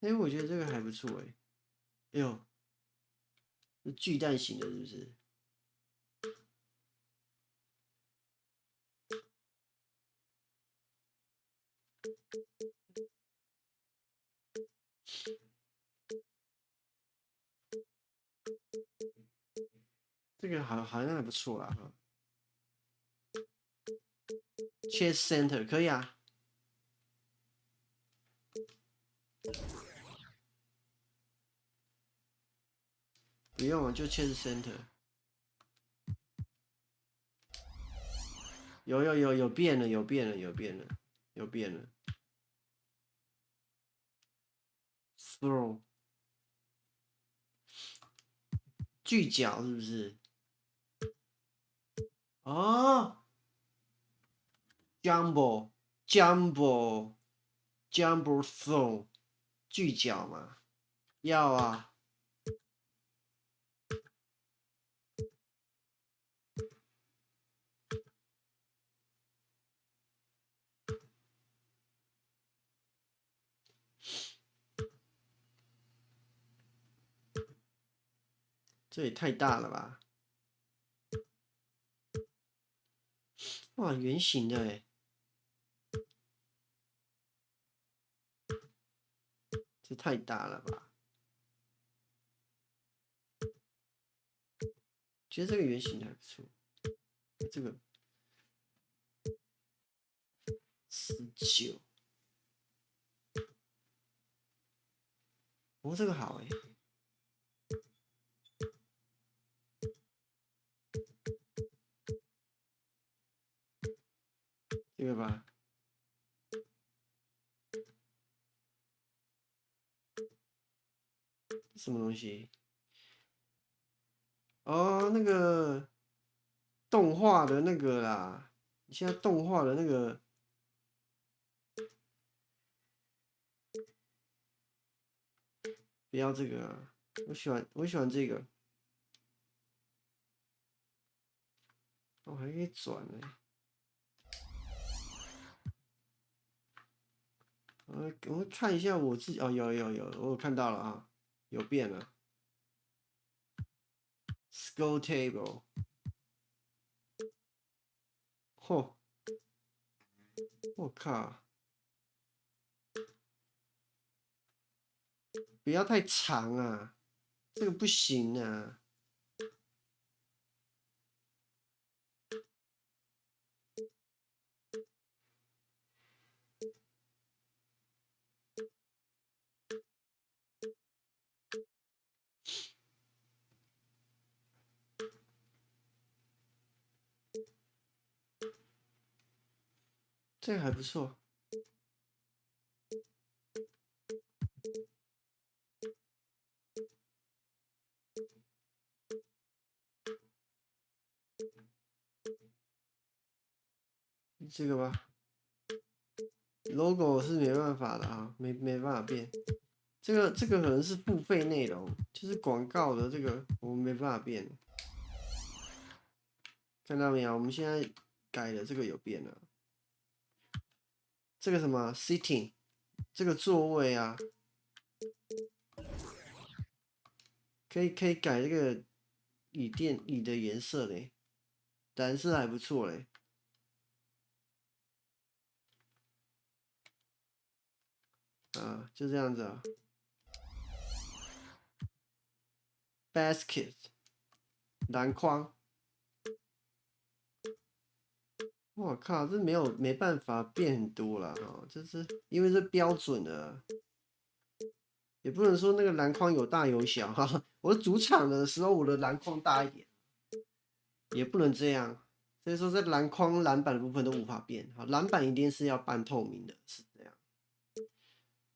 哎，我觉得这个还不错哎。哎呦，是巨蛋型的，是不是？这个好像还不错啦哈。Chase Center 可以啊。不用啊，就 Chase Center。有变了，有变了，有变了，有变了。Throw。巨角是不是？哦 ，Jumbo Throw，巨角嘛，要啊。这也太大了吧！哇，圆形的哎，这太大了吧！觉得这个圆形的还不错，这个19，哦，这个好哎。这个吧，什么东西？哦，那个动画的那个啦，你现在动画的那个，不要这个啊，我喜欢这个，哦，还可以转呢。我看一下我自己，哦，有，我有看到了啊，有变了。Skull table， 嚯，我靠，不要太长啊，这个不行啊。这个还不错。这个吧 ，logo 是没办法的啊，没办法变。这个可能是付费内容，就是广告的这个我们没办法变。看到没有？我们现在改的这个有变了。这个什么 sitting， 这个座位啊，可以改这个椅的颜色嘞，蓝色还不错嘞。啊，就这样子啊。basket 篮筐，我靠，这没办法变很多了哦，这是因为这标准的，也不能说那个篮筐有大有小哈。我主场的时候，我的篮筐大一点，也不能这样。所以说，在篮筐、篮板的部分都无法变。好，篮板一定是要半透明的，是这样。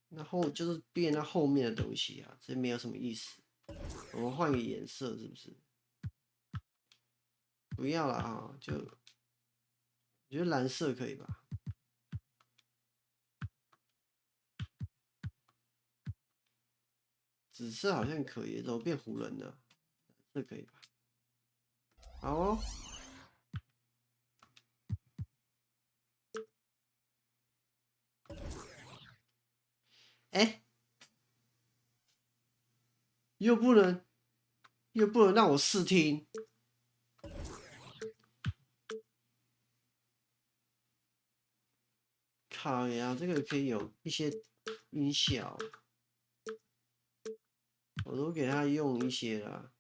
然后就是变那后面的东西啊，这没有什么意思。我们换个颜色，是不是？不要了啊，就我觉得蓝色可以吧？紫色好像可以，怎么变湖人了？这可以吧？好哦。哎，又不能让我试听。靠呀，这个可以有一些音效，我都给他用一些了，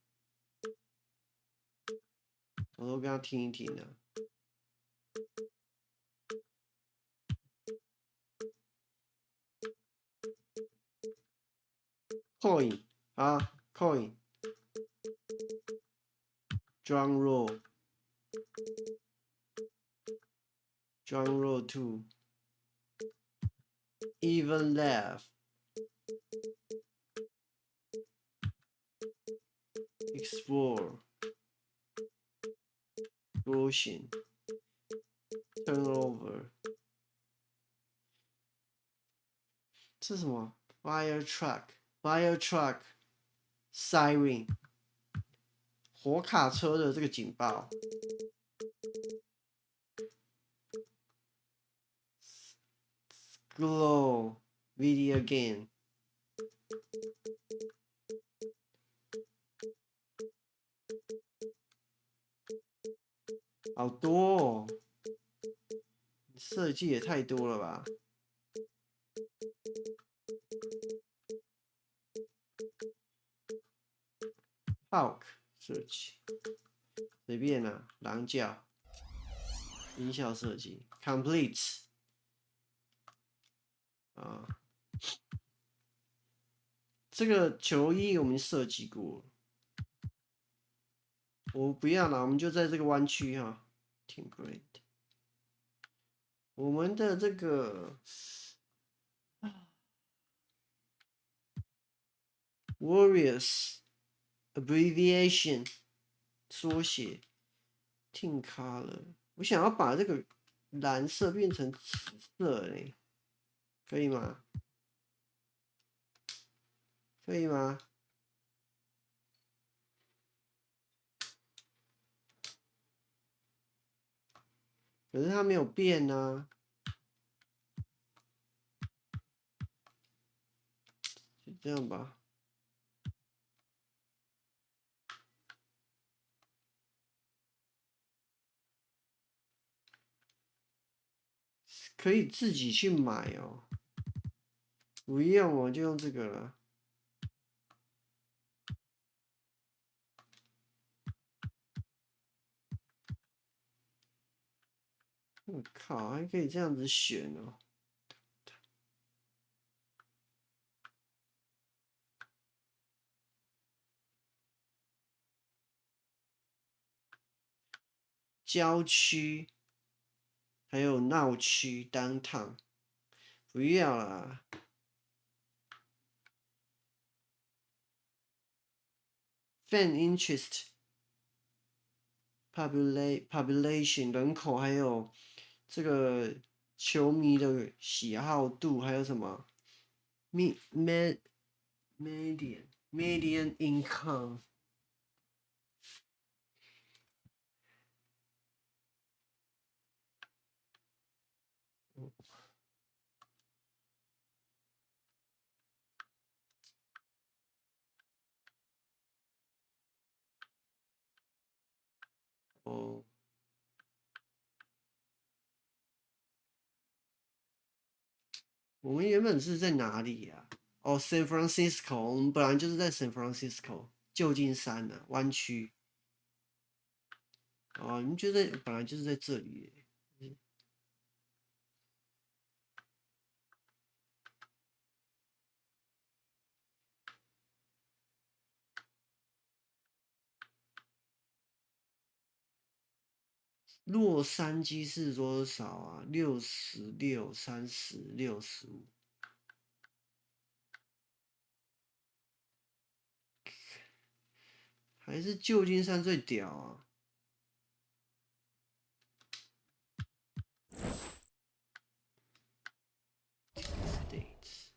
我都跟他听一听了。coin 啊 ，coin， drum roll， drum roll 2， even left， explore， explosion， turnover， 这是什么 ？fire truck，fire truck， siren， 火卡车的这个警报。Glow video game， 好多哦，设计也太多了吧？Hawk 设计，随便啦，狼角，音效设计 ，complete， 啊，这个球衣我们设计过，我不要了，我们就在这个弯曲哈 ，template， 我们的这个。Warriors abbreviation 缩写 Team Color。我想要把这个蓝色变成紫色嘞，可以吗？可以吗？可是它没有变啊，就这样吧。可以自己去买哦，不用我就用这个了。我靠，还可以这样子选哦。郊区，还有闹区 downtown， 不要啦。Fan interest population 人口，还有这个球迷的喜好度，还有什么 median income。哦，我们原本是在哪里呀？哦，San Francisco，我们本来就是在 San Francisco 旧金山的湾区。哦，你们就在本来就是在这里耶。洛杉矶是多少啊？66、30、65。还是旧金山最屌啊！States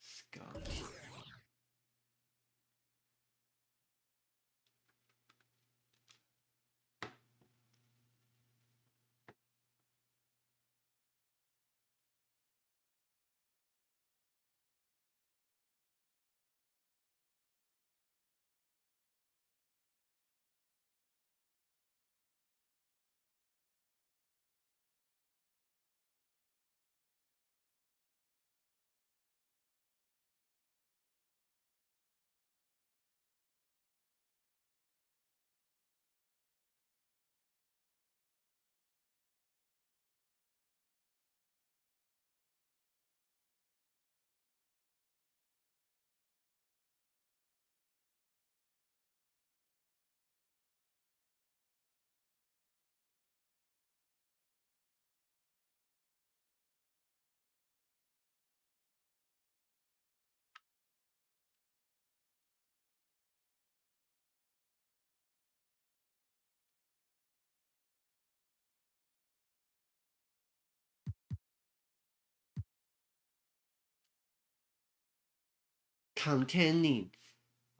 Scott。Containing，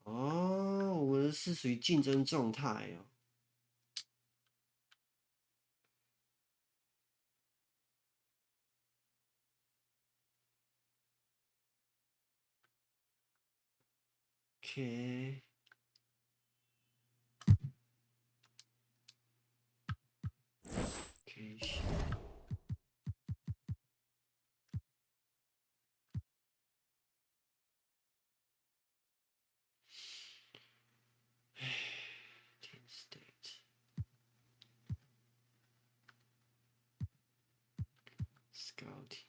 哦，我们是属于竞争状态哦。OK， OK。State Scouting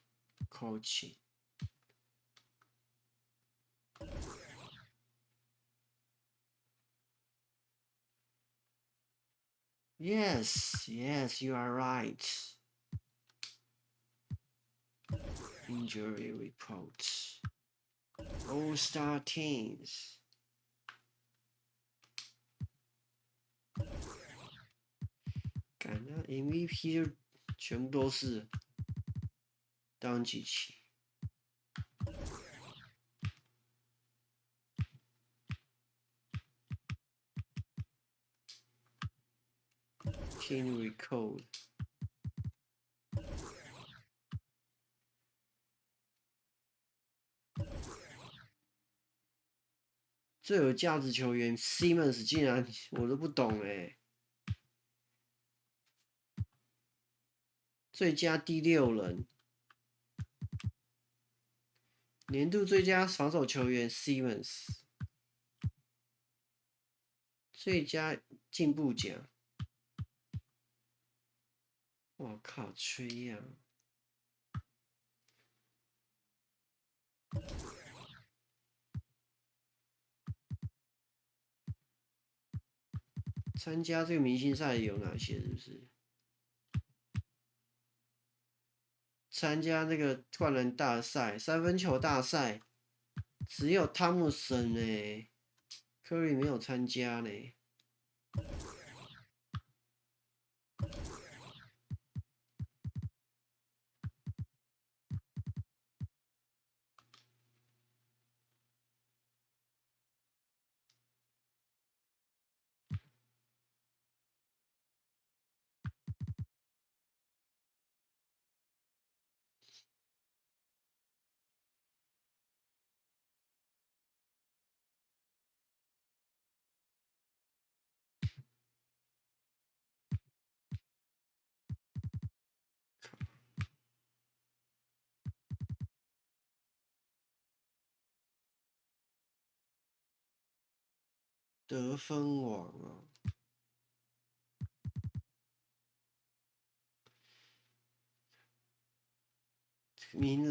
Coaching。Yes, yes, you are right. Injury reports. All Star Teams。感觉 MVP 就全部都是当机器。Team Recall。最有价值球员 Simmons 竟然我都不懂哎。最佳第6人，年度最佳防守球员 Simmons， 最佳进步奖，我靠，吹呀！参加这个明星赛有哪些？是不是？参加那个灌篮大赛、三分球大赛，只有汤姆森呢，科里没有参加呢。得分王啊，名人。